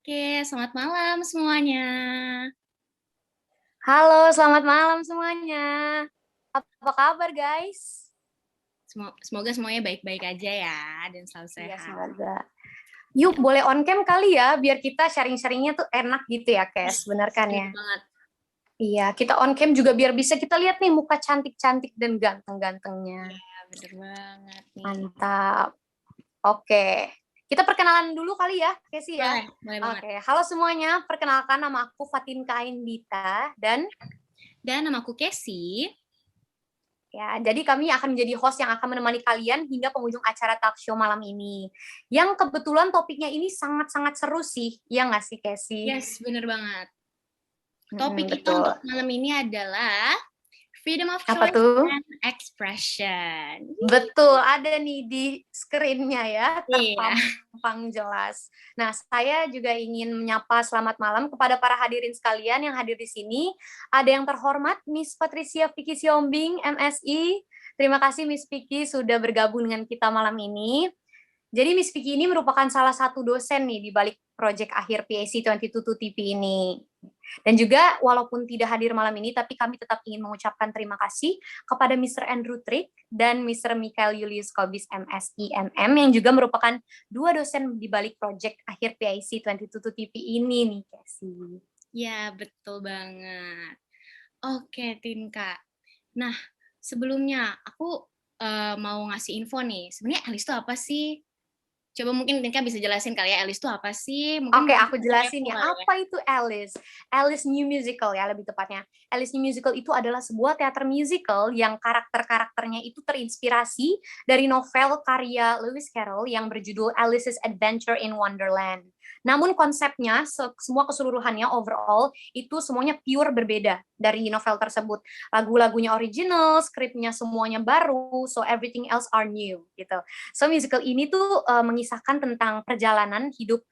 Oke, selamat malam semuanya. Halo, selamat malam semuanya. Apa kabar, guys? Semoga semuanya baik-baik aja ya dan selalu Iya, sehat. semoga. Yuk, boleh on cam kali ya, biar kita sharing-sharingnya tuh enak gitu ya, Kes. Bener kan Setuju ya? banget. Iya, kita on cam juga biar bisa kita lihat nih muka cantik-cantik dan ganteng-gantengnya. Iya, bener banget nih. Mantap. Oke, kita perkenalan dulu kali ya, Kesi ya. Boleh banget. Oke, halo semuanya. Perkenalkan, nama aku Fatinka Indita dan Dan nama aku Casey. ya, jadi kami akan menjadi host yang akan menemani kalian hingga penghujung acara talk show malam ini. Yang kebetulan topiknya ini sangat-sangat seru sih, ya nggak sih, Casey? Yes, bener banget. Topik kita Betul. untuk malam ini adalah freedom of Apa choice tuh? and expression. Betul, ada nih di screen-nya ya, Iya. terpampang jelas. Nah, saya juga ingin menyapa selamat malam kepada para hadirin sekalian yang hadir di sini. Ada yang terhormat Miss Patricia Vicky Siombing, MSI. Terima kasih Miss Vicky sudah bergabung dengan kita malam ini. Jadi Miss Vicky ini merupakan salah satu dosen nih di balik proyek akhir PAC 22 TV ini. Dan juga walaupun tidak hadir malam ini, tapi kami tetap ingin mengucapkan terima kasih kepada Mr. Andrew Trick dan Mr. Michael Julius Kobis MSI MM yang juga merupakan dua dosen di balik proyek akhir PAC 22 TV ini nih, Casey. Ya, betul banget. Oke, Tinka. Nah, sebelumnya aku mau ngasih info nih. Sebenarnya Alice itu apa sih? Coba mungkin Tinka bisa jelasin kali ya, Alice itu apa sih? Mungkin Oke, aku jelasin kepo ya. kali ya. Apa itu Alice? Alice New Musical ya, lebih tepatnya. Alice New Musical itu adalah sebuah teater musical yang karakter-karakternya itu terinspirasi dari novel karya Lewis Carroll yang berjudul Alice's Adventure in Wonderland. Namun konsepnya, semua keseluruhannya overall, itu semuanya pure berbeda dari novel tersebut. Lagu-lagunya original, skripnya semuanya baru, so everything else are new gitu. So musical ini tuh mengisahkan tentang perjalanan hidup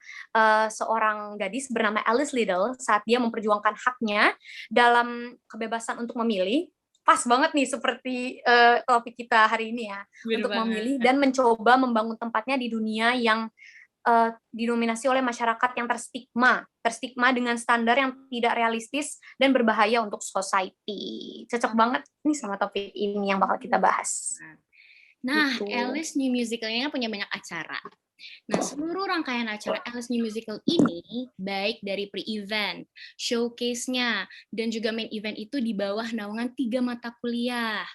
seorang gadis bernama Alice Liddell saat dia memperjuangkan haknya dalam kebebasan untuk memilih. Pas banget nih seperti topik kita hari ini ya, Bener untuk banget. memilih dan mencoba membangun tempatnya di dunia yang didominasi oleh masyarakat yang terstigma dengan standar yang tidak realistis dan berbahaya untuk society. Cocok banget nih sama topik ini yang bakal kita bahas. Nah, Gitu. Alice New Musical ini kan punya banyak acara. Nah, seluruh rangkaian acara Alice New Musical ini, baik dari pre-event, showcase-nya, dan juga main event itu di bawah naungan 3 mata kuliah,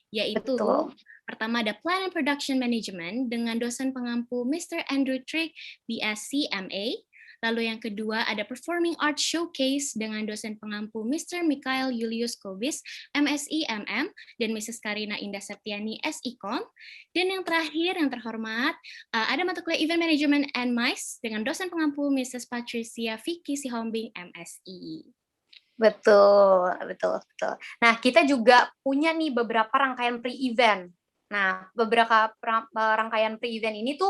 yaitu Betul. pertama ada Plan and Production Management dengan dosen pengampu Mr. Andrew Trick, BSc MA. Lalu yang kedua ada Performing Arts Showcase dengan dosen pengampu Mr. Mikhail Julius Kobis, MSI MM, dan Mrs. Karina Indah Septiani, SIKOM. Dan yang terakhir, yang terhormat, ada mata kuliah Event Management and MICE dengan dosen pengampu Mrs. Patricia Vicky Sihombing, MSI. Betul, betul, betul. Nah, kita juga punya nih beberapa rangkaian pre-event. Nah, beberapa rangkaian pre-event ini tuh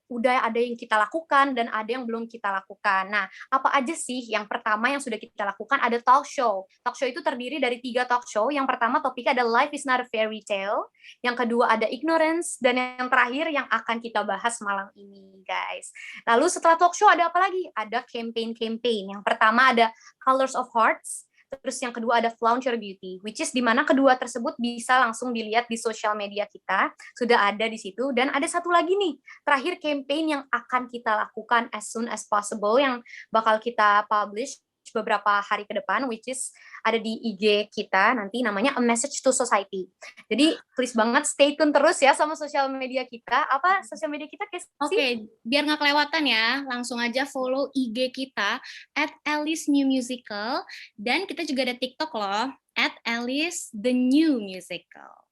udah ada yang kita lakukan dan ada yang belum kita lakukan. Nah, apa aja sih? Yang pertama yang sudah kita lakukan ada talk show. Talk show itu terdiri dari 3 talk show. Yang pertama topiknya ada Life is not a fairy tale. Yang kedua ada Ignorance. Dan yang terakhir yang akan kita bahas malam ini, guys. Lalu setelah talk show ada apa lagi? Ada campaign-campaign. Yang pertama ada Colors of Hearts. Terus yang kedua ada Flaunt Your Beauty, which is di mana kedua tersebut bisa langsung dilihat di sosial media kita, sudah ada di situ. Dan ada satu lagi nih, terakhir campaign yang akan kita lakukan as soon as possible, yang bakal kita publish beberapa hari ke depan, which is ada di IG kita nanti, namanya A Message to Society. Jadi please banget stay tune terus ya sama sosial media kita. Apa sosial media kita, Casey? Oke, biar nggak kelewatan ya, langsung aja follow IG kita @AliceNewMusical, dan kita juga ada TikTok loh, @AliceTheNewMusical.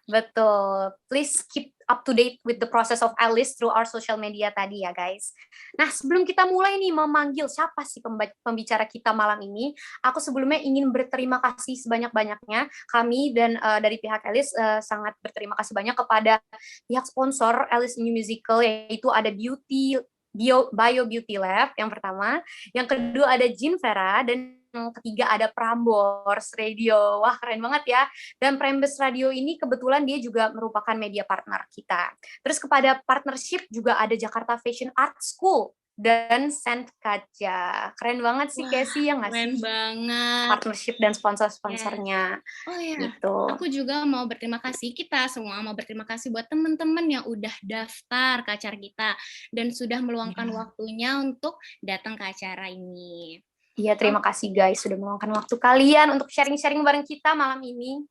Betul. Please keep up to date with the process of Alice through our social media tadi ya, guys. Nah, sebelum kita mulai nih memanggil siapa sih pembicara kita malam ini, aku sebelumnya ingin berterima kasih sebanyak-banyaknya. Kami dan dari pihak Alice sangat berterima kasih banyak kepada pihak sponsor Alice New Musical, yaitu ada Bio Beauty Lab yang pertama, yang kedua ada Jin Vera, dan yang ketiga ada Prambors Radio. Wah, keren banget ya. Dan Prambors Radio ini kebetulan dia juga merupakan media partner kita. Terus kepada partnership juga ada Jakarta Fashion Art School dan Scent Kaca. Keren banget sih Casey, ya nggak Keren sih? banget. Partnership dan sponsor-sponsornya. Oh ya, Gitu. aku juga mau berterima kasih, kita semua mau berterima kasih buat teman-teman yang udah daftar ke acara kita dan sudah meluangkan waktunya untuk datang ke acara ini. Iya, terima kasih guys sudah meluangkan waktu kalian untuk sharing-sharing bareng kita malam ini.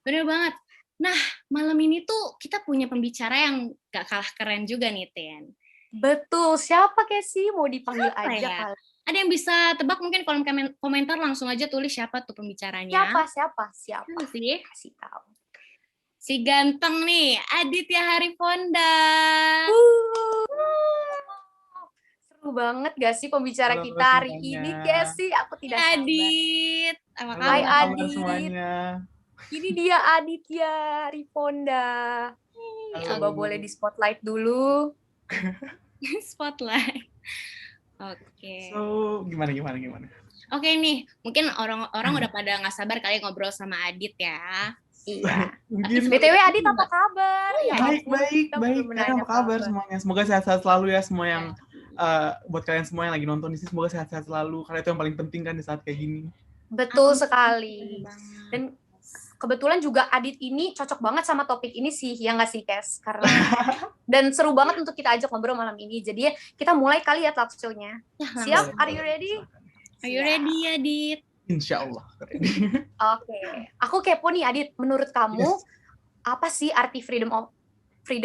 Bener banget. Nah, malam ini tuh kita punya pembicara yang gak kalah keren juga nih, Tian. Betul, siapa Casey? Mau dipanggil Apa aja ya? kali. Ada yang bisa tebak mungkin kolom komentar langsung aja tulis siapa tuh pembicaranya. Siapa? Siapa sih? Kasih tahu. Si ganteng nih, Aditya Harifonda. Seru banget gak sih pembicara Halo kita hari semuanya. ini, Casey? Aku tidak sabar. Adit, apa Halo, kabar? Hai apa kabar Adit. semuanya? Ini dia Aditya Harifonda. Coba boleh di spotlight dulu. Spotlight. Oke. So, gimana? Oke nih, mungkin orang-orang udah pada nggak sabar kali ngobrol sama Adit ya. Iya. Mungkin BTW Adit apa kabar? Ya ampun, baik. kita belum Kalian menanya apa kabar semuanya? Semoga sehat-sehat selalu ya semua yang buat kalian semua yang lagi nonton di sini, semoga sehat-sehat selalu karena itu yang paling penting kan di saat kayak gini. Betul sekali. Dan kebetulan juga Adit ini cocok banget sama topik ini sih, ya nggak sih, Kes? Karena dan seru banget untuk kita ajak ngobrol malam ini. Jadi kita mulai kali ya talk show-nya. Siap? Are you ready? Are you ready, Adit? Insya Allah. Oke. Aku kepo nih, Adit. Menurut kamu, apa sih arti freedom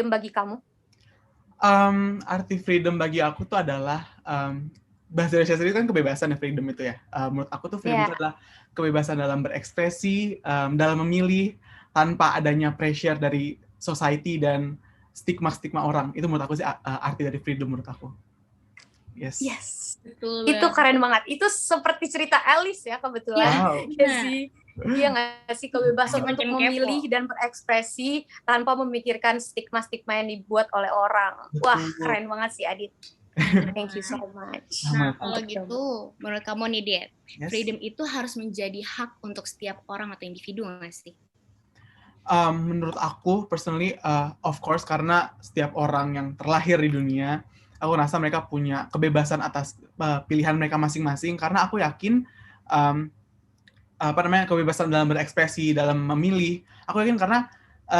bagi kamu? Arti freedom bagi aku tuh adalah bahasa Indonesia sendiri kan kebebasan ya, freedom itu ya. Menurut aku tuh freedom itu adalah kebebasan dalam berekspresi, dalam memilih tanpa adanya pressure dari society dan stigma orang. Itu menurut aku sih arti dari freedom menurut aku. Yes. Betul. Itu keren banget. Itu seperti cerita Alice ya kebetulan. Wow. Sih. Iya nggak sih, kebebasan untuk memilih dan berekspresi tanpa memikirkan stigma-stigma yang dibuat oleh orang. Wah, keren banget sih Adit. Thank you so much. Nah, kalau gitu, menurut kamu nih, Dit, freedom itu harus menjadi hak untuk setiap orang atau individu nggak sih? Menurut aku, personally, of course, karena setiap orang yang terlahir di dunia, aku rasa mereka punya kebebasan atas pilihan mereka masing-masing, karena aku yakin kebebasan dalam berekspresi, dalam memilih. Aku yakin karena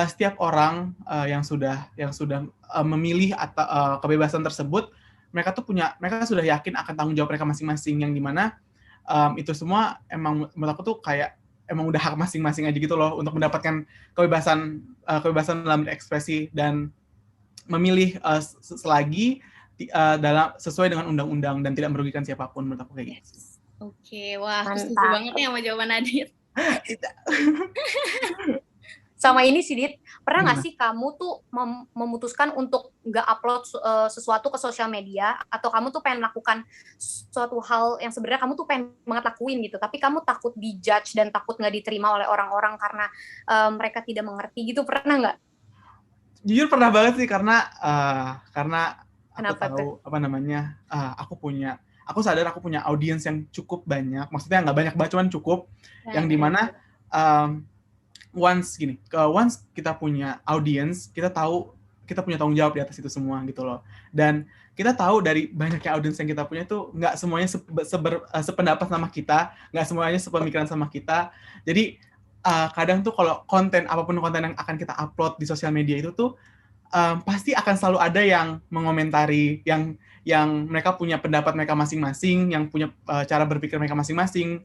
setiap orang yang sudah memilih atau kebebasan tersebut, mereka sudah yakin akan tanggung jawab mereka masing-masing, yang dimana itu semua emang menurut aku tuh kayak emang udah hak masing-masing aja gitu loh untuk mendapatkan kebebasan dalam berekspresi dan memilih selagi dalam sesuai dengan undang-undang dan tidak merugikan siapapun, menurut aku kayak gitu. Oke, wah, aku setuju banget nih sama jawaban Adit. Sama ini sih, Dit, pernah nggak sih kamu tuh memutuskan untuk nggak upload sesuatu ke sosial media, atau kamu tuh pengen melakukan suatu hal yang sebenarnya kamu tuh pengen banget lakuin gitu, tapi kamu takut dijudge dan takut nggak diterima oleh orang-orang karena mereka tidak mengerti gitu, pernah nggak? Jujur pernah banget sih, karena aku tahu aku sadar aku punya audiens yang cukup banyak, maksudnya nggak banyak banget, cuman cukup, yang dimana once kita punya audiens, kita tahu kita punya tanggung jawab di atas itu semua gitu loh. Dan kita tahu dari banyaknya audiens yang kita punya itu nggak semuanya sependapat sama kita, nggak semuanya sepemikiran sama kita. Jadi kadang tuh kalau apapun konten yang akan kita upload di sosial media itu tuh pasti akan selalu ada yang mengomentari, yang mereka punya pendapat mereka masing-masing, yang punya cara berpikir mereka masing-masing.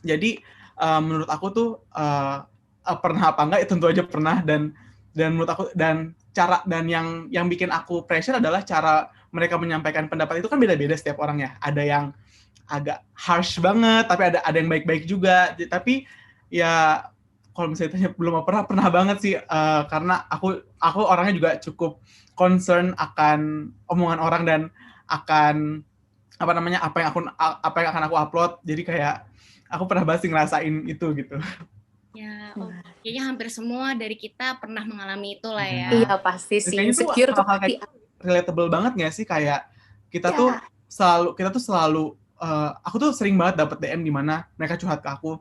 Jadi menurut aku tuh pernah apa enggak, tentu aja pernah, dan menurut aku yang bikin aku pressure adalah cara mereka menyampaikan pendapat itu kan beda-beda setiap orang ya. Ada yang agak harsh banget, tapi ada yang baik-baik juga. Tapi ya kalau misalnya tanya belum pernah banget sih, karena aku orangnya juga cukup concern akan omongan orang dan akan apa yang akan aku upload. Jadi kayak aku pernah banget sih ngerasain itu gitu. Ya, kayaknya hampir semua dari kita pernah mengalami itu lah ya. Iya pasti sih. Insecure tuh pasti relatable banget nggak sih, kayak kita tuh selalu aku tuh sering banget dapet DM di mana mereka curhat ke aku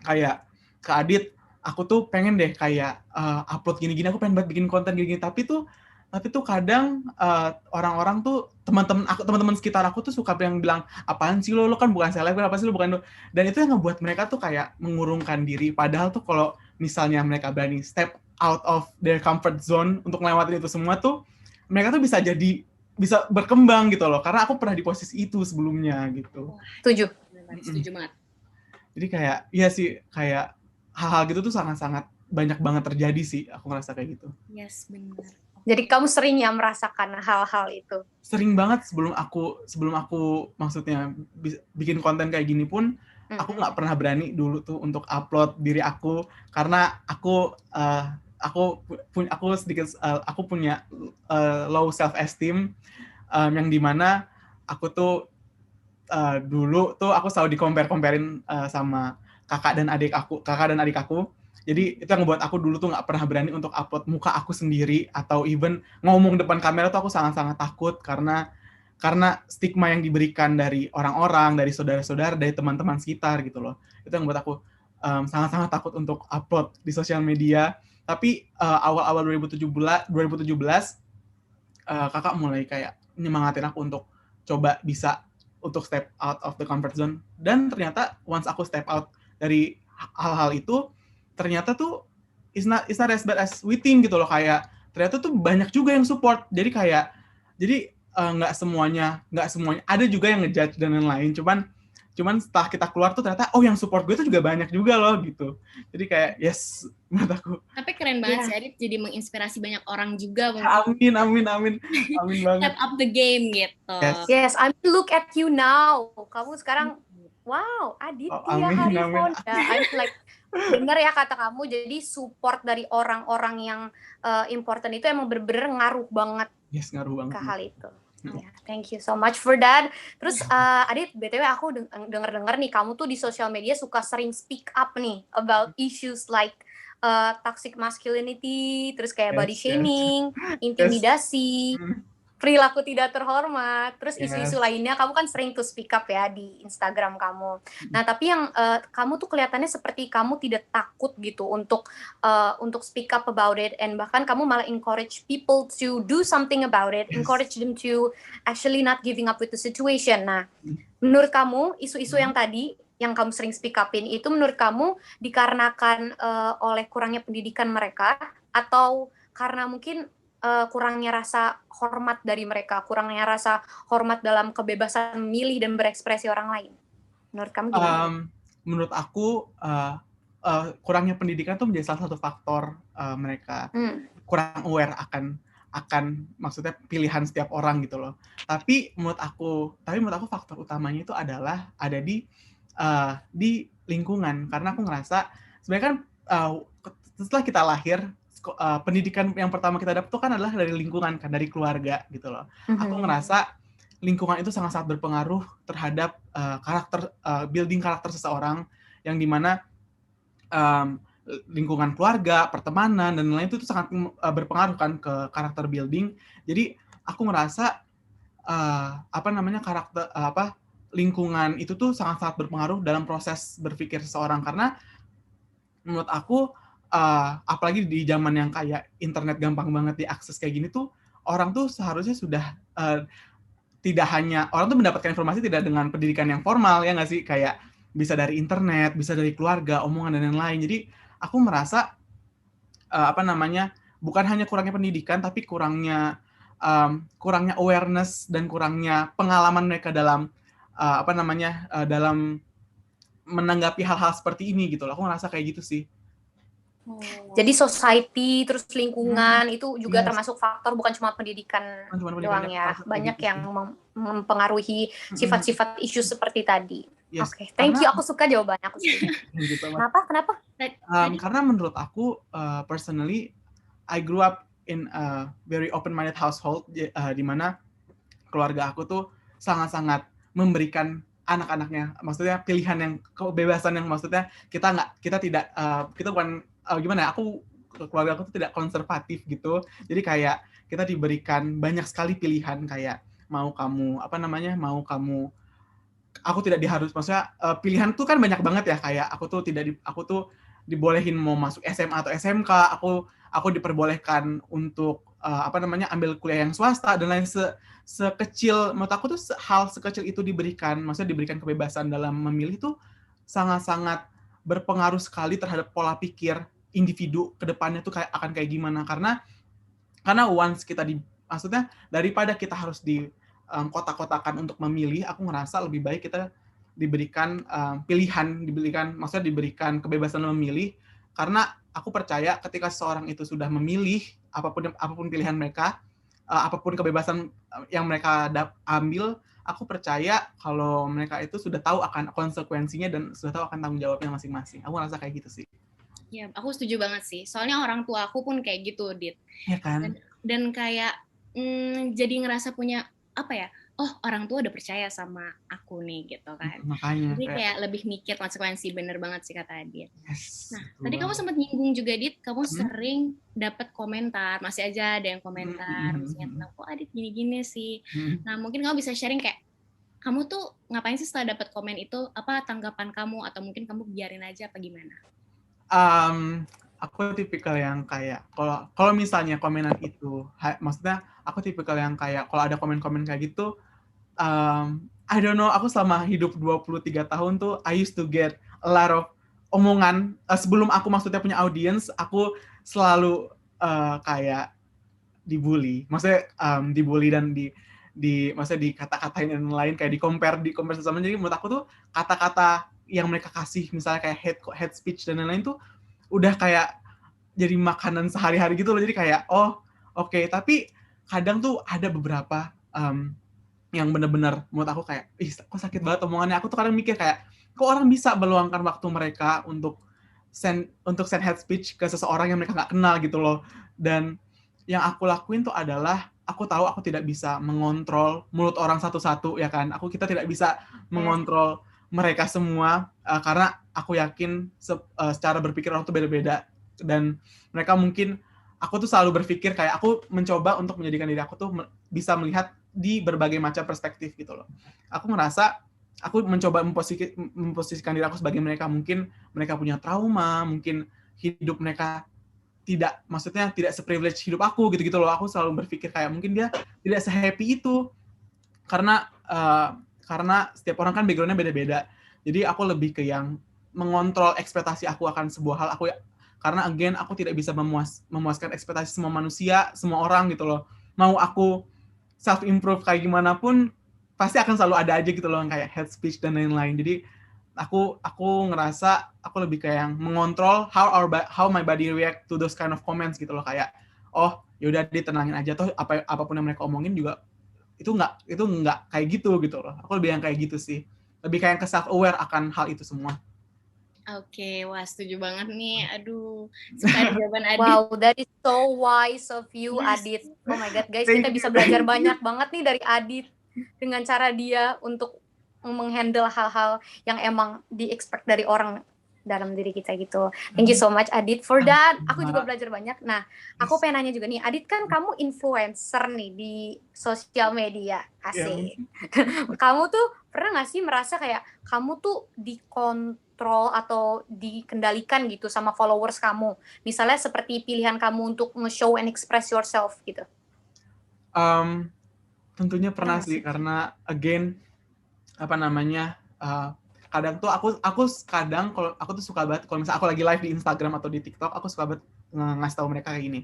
kayak, "Kak Adit, aku tuh pengen deh kayak upload gini-gini, aku pengen banget bikin konten gini-gini, tapi tuh Tapi tuh kadang orang-orang tuh teman-teman sekitar aku tuh suka yang bilang, apaan sih lo kan bukan selebgram, apa sih lo bukan lo. Dan itu yang ngebuat mereka tuh kayak mengurungkan diri. Padahal tuh kalau misalnya mereka berani step out of their comfort zone untuk ngelewatin itu semua tuh, mereka tuh bisa berkembang gitu loh. Karena aku pernah di posisi itu sebelumnya gitu. Setuju. Setuju banget. Jadi kayak, iya sih, kayak hal-hal gitu tuh sangat-sangat banyak banget terjadi sih, aku ngerasa kayak gitu. Yes, benar. Jadi kamu sering ya merasakan hal-hal itu? Sering banget sebelum aku maksudnya bikin konten kayak gini pun, aku nggak pernah berani dulu tuh untuk upload diri aku, karena aku punya low self esteem, yang dimana aku tuh dulu tuh aku selalu di-compare-comparein sama kakak dan adik aku. Jadi itu yang ngebuat aku dulu tuh nggak pernah berani untuk upload muka aku sendiri, atau even ngomong depan kamera tuh aku sangat-sangat takut karena stigma yang diberikan dari orang-orang, dari saudara-saudara, dari teman-teman sekitar gitu loh. Itu yang membuat aku sangat-sangat takut untuk upload di sosial media. Tapi awal-awal 2017 kakak mulai kayak nyemangatin aku untuk coba bisa untuk step out of the comfort zone. Dan ternyata once aku step out dari hal-hal itu, ternyata tuh it's not as bad as we think gitu loh. Kayak ternyata tuh banyak juga yang support. Jadi nggak semuanya ada juga yang ngejudge dan lain-lain. Cuman setelah kita keluar tuh ternyata yang support gue tuh juga banyak juga loh gitu. Jadi kayak yes, menurut aku. Tapi keren banget sih, Adit, jadi menginspirasi banyak orang juga. Amin banget. Step up the game gitu. Yes, I mean, look at you now. Kamu sekarang, wow, Aditya Harifon. I'm like, bener ya kata kamu, jadi support dari orang-orang yang important itu emang bener-bener ngaruh banget. Yes, ngaruh banget ke hal itu. Yeah, thank you so much for that. Terus Adit, BTW aku dengar nih kamu tuh di sosial media suka sering speak up nih about issues like toxic masculinity, terus kayak body shaming, intimidasi, perilaku tidak terhormat, terus isu-isu lainnya kamu kan sering tuh speak up ya di Instagram kamu. Nah, tapi yang kamu tuh kelihatannya seperti kamu tidak takut gitu untuk speak up about it, and bahkan kamu malah encourage people to do something about it, encourage them to actually not giving up with the situation. Nah, menurut kamu isu-isu yang tadi yang kamu sering speak upin itu menurut kamu dikarenakan oleh kurangnya pendidikan mereka, atau karena mungkin kurangnya rasa hormat dari mereka, kurangnya rasa hormat dalam kebebasan memilih dan berekspresi orang lain? Menurut kamu gimana? Menurut aku kurangnya pendidikan itu menjadi salah satu faktor mereka kurang aware akan maksudnya pilihan setiap orang gitu loh. Tapi menurut aku faktor utamanya itu adalah ada di lingkungan, karena aku ngerasa sebenarnya kan setelah kita lahir, pendidikan yang pertama kita dapat itu kan adalah dari lingkungan, kan dari keluarga gitu loh. Aku ngerasa lingkungan itu sangat-sangat berpengaruh terhadap building karakter seseorang, yang dimana lingkungan keluarga, pertemanan dan lain-lain itu sangat berpengaruh kan ke karakter building. Jadi aku ngerasa lingkungan itu tuh sangat-sangat berpengaruh dalam proses berpikir seseorang, karena menurut aku apalagi di zaman yang kayak internet gampang banget diakses kayak gini tuh, orang tuh seharusnya sudah tidak hanya orang tuh mendapatkan informasi tidak dengan pendidikan yang formal, ya nggak sih, kayak bisa dari internet, bisa dari keluarga, omongan dan lain-lain. Jadi aku merasa bukan hanya kurangnya pendidikan, tapi kurangnya awareness dan kurangnya pengalaman mereka dalam dalam menanggapi hal-hal seperti ini gitu loh. Aku ngerasa kayak gitu sih. Jadi society terus lingkungan itu juga termasuk faktor, bukan cuma pendidikan doang ya. Banyak yang mempengaruhi sifat-sifat isu seperti tadi. Yes. Oke, thank you. Aku suka jawabannya. Aku suka. Kenapa? Karena menurut aku personally, I grew up in a very open-minded household, di mana keluarga aku tuh sangat-sangat memberikan anak-anaknya, maksudnya pilihan yang kebebasan yang maksudnya kita bukan keluarga aku tuh tidak konservatif gitu. Jadi kayak kita diberikan banyak sekali pilihan, kayak aku tidak diharus, maksudnya pilihan tuh kan banyak banget ya, kayak aku tuh dibolehin mau masuk SMA atau SMK, aku diperbolehkan untuk ambil kuliah yang swasta dan lain sekecil, menurut aku tuh hal sekecil itu diberikan, maksudnya diberikan kebebasan dalam memilih tuh sangat-sangat berpengaruh sekali terhadap pola pikir individu ke depannya tuh akan kayak gimana, karena once kita maksudnya daripada kita harus di kotak-kotakan untuk memilih, aku ngerasa lebih baik kita diberikan maksudnya diberikan kebebasan memilih, karena aku percaya ketika seseorang itu sudah memilih apapun pilihan mereka, apapun kebebasan yang mereka ambil, aku percaya kalau mereka itu sudah tahu akan konsekuensinya dan sudah tahu akan tanggung jawabnya masing-masing. Aku ngerasa kayak gitu sih. Ya, aku setuju banget sih. Soalnya orang tua aku pun kayak gitu, Dit. Iya kan? Dan kayak jadi ngerasa punya apa ya? Oh, orang tua udah percaya sama aku nih gitu kan. Makanya. Jadi kayak lebih mikir konsekuensi, bener banget sih kata Adit. Yes, nah, tadi kamu sempat nyinggung juga, Dit, kamu sering dapat komentar, masih aja ada yang komentar, misalnya tentang kok Adit gini-gini sih. Nah, mungkin kamu bisa sharing kayak kamu tuh ngapain sih setelah dapat komen itu? Apa tanggapan kamu atau mungkin kamu biarin aja apa gimana? Aku tipikal yang kayak kalau misalnya komenan itu, maksudnya aku tipikal yang kayak kalau ada komen-komen kayak gitu, I don't know, aku selama hidup 23 tahun tuh I used to get a lot of omongan. Sebelum aku maksudnya punya audience, aku selalu kayak dibully. Maksudnya dibully dan maksudnya dikata-katain dan lain, kayak di compare sama. Jadi menurut aku tuh kata-kata yang mereka kasih, misalnya kayak hate speech dan lain-lain tuh udah kayak jadi makanan sehari-hari gitu loh. Jadi kayak oke. Tapi kadang tuh ada beberapa yang benar-benar menurut aku kayak kok sakit banget omongannya. Aku tuh kadang mikir kayak kok orang bisa meluangkan waktu mereka untuk send hate speech ke seseorang yang mereka nggak kenal gitu loh. Dan yang aku lakuin tuh adalah aku tahu aku tidak bisa mengontrol mulut orang satu-satu, ya kan. Kita tidak bisa mengontrol mereka semua, karena aku yakin secara berpikir orang tuh beda-beda, dan mereka mungkin, aku tuh selalu berpikir kayak aku mencoba untuk menjadikan diri aku tuh bisa melihat di berbagai macam perspektif gitu loh. Aku ngerasa aku mencoba memposisikan diri aku sebagai mereka, mungkin mereka punya trauma, mungkin hidup mereka tidak se-privilege hidup aku gitu-gitu loh. Aku selalu berpikir kayak mungkin dia tidak se-happy itu, karena setiap orang kan background-nya beda-beda. Jadi aku lebih ke yang mengontrol ekspektasi aku akan sebuah hal. Karena again, aku tidak bisa memuaskan ekspektasi semua manusia, semua orang gitu loh. Mau aku self-improve kayak gimana pun, pasti akan selalu ada aja gitu loh, kayak hate speech dan lain-lain. Jadi aku ngerasa aku lebih kayak yang mengontrol how my body react to those kind of comments gitu loh. Kayak yaudah ditenangin aja, toh apapun yang mereka omongin juga itu nggak kayak gitu loh. Aku lebih yang kayak gitu sih, lebih kayak ke self aware akan hal itu semua. Oke, wah setuju banget nih. Aduh, suka ada jawaban Adit. Wow, that is so wise of you, Adit. Oh my god, guys, kita bisa belajar banyak banget nih dari Adit dengan cara dia untuk menghandle hal-hal yang emang di-expect dari orang dalam diri kita gitu. Thank you so much, Adit, for that. Aku juga belajar banyak. Nah, aku pengen nanya juga nih, Adit kan kamu influencer nih di sosial media, asik. Kamu tuh pernah nggak sih merasa kayak kamu tuh dikontrol atau dikendalikan gitu sama followers kamu? Misalnya seperti pilihan kamu untuk nge-show and express yourself gitu. Tentunya pernah sih, karena again, kadang tuh aku kadang kalau aku tuh suka banget kalau misalnya aku lagi live di Instagram atau di TikTok, aku suka banget ngasih tahu mereka kayak gini.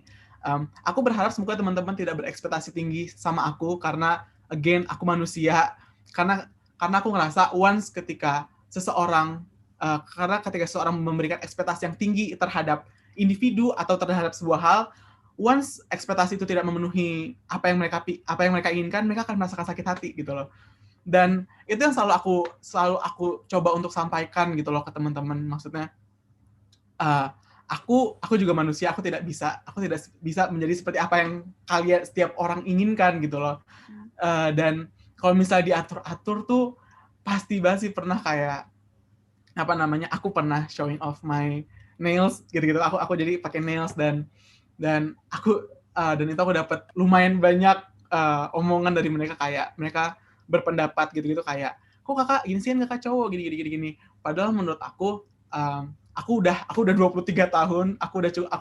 Aku berharap semoga teman-teman tidak berekspektasi tinggi sama aku, karena again aku manusia. Karena aku ngerasa once ketika seseorang memberikan ekspektasi yang tinggi terhadap individu atau terhadap sebuah hal, once ekspektasi itu tidak memenuhi apa yang mereka inginkan, mereka akan merasakan sakit hati gitu loh. Dan itu yang selalu aku coba untuk sampaikan gitu loh ke teman-teman. Maksudnya aku juga manusia, aku tidak bisa menjadi seperti apa yang kalian setiap orang inginkan gitu loh. Dan kalau misalnya diatur-atur tuh pasti banget sih pernah kayak aku pernah showing off my nails gitu-gitu. Aku jadi pakai nails dan itu aku dapat lumayan banyak omongan dari mereka, kayak mereka berpendapat gitu-gitu kayak kok kakak gini sih kan kakak cowok gini. Padahal menurut aku aku udah 23 tahun, aku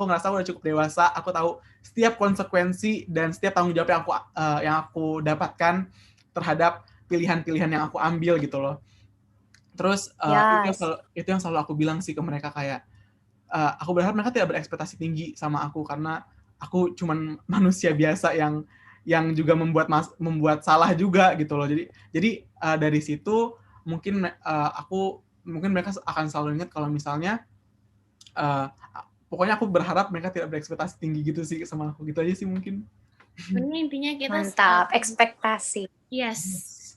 ngerasa aku udah cukup dewasa, aku tahu setiap konsekuensi dan setiap tanggung jawab yang aku dapatkan terhadap pilihan-pilihan yang aku ambil gitu loh. Terus itu yang selalu aku bilang sih ke mereka, kayak aku berharap mereka tidak berekspektasi tinggi sama aku, karena aku cuman manusia biasa yang juga membuat salah juga gitu loh. Jadi dari situ mungkin mereka akan selalu ingat kalau misalnya pokoknya aku berharap mereka tidak berekspektasi tinggi gitu sih sama aku. Gitu aja sih mungkin. Sebenarnya intinya kita mantap, ekspektasi. Yes,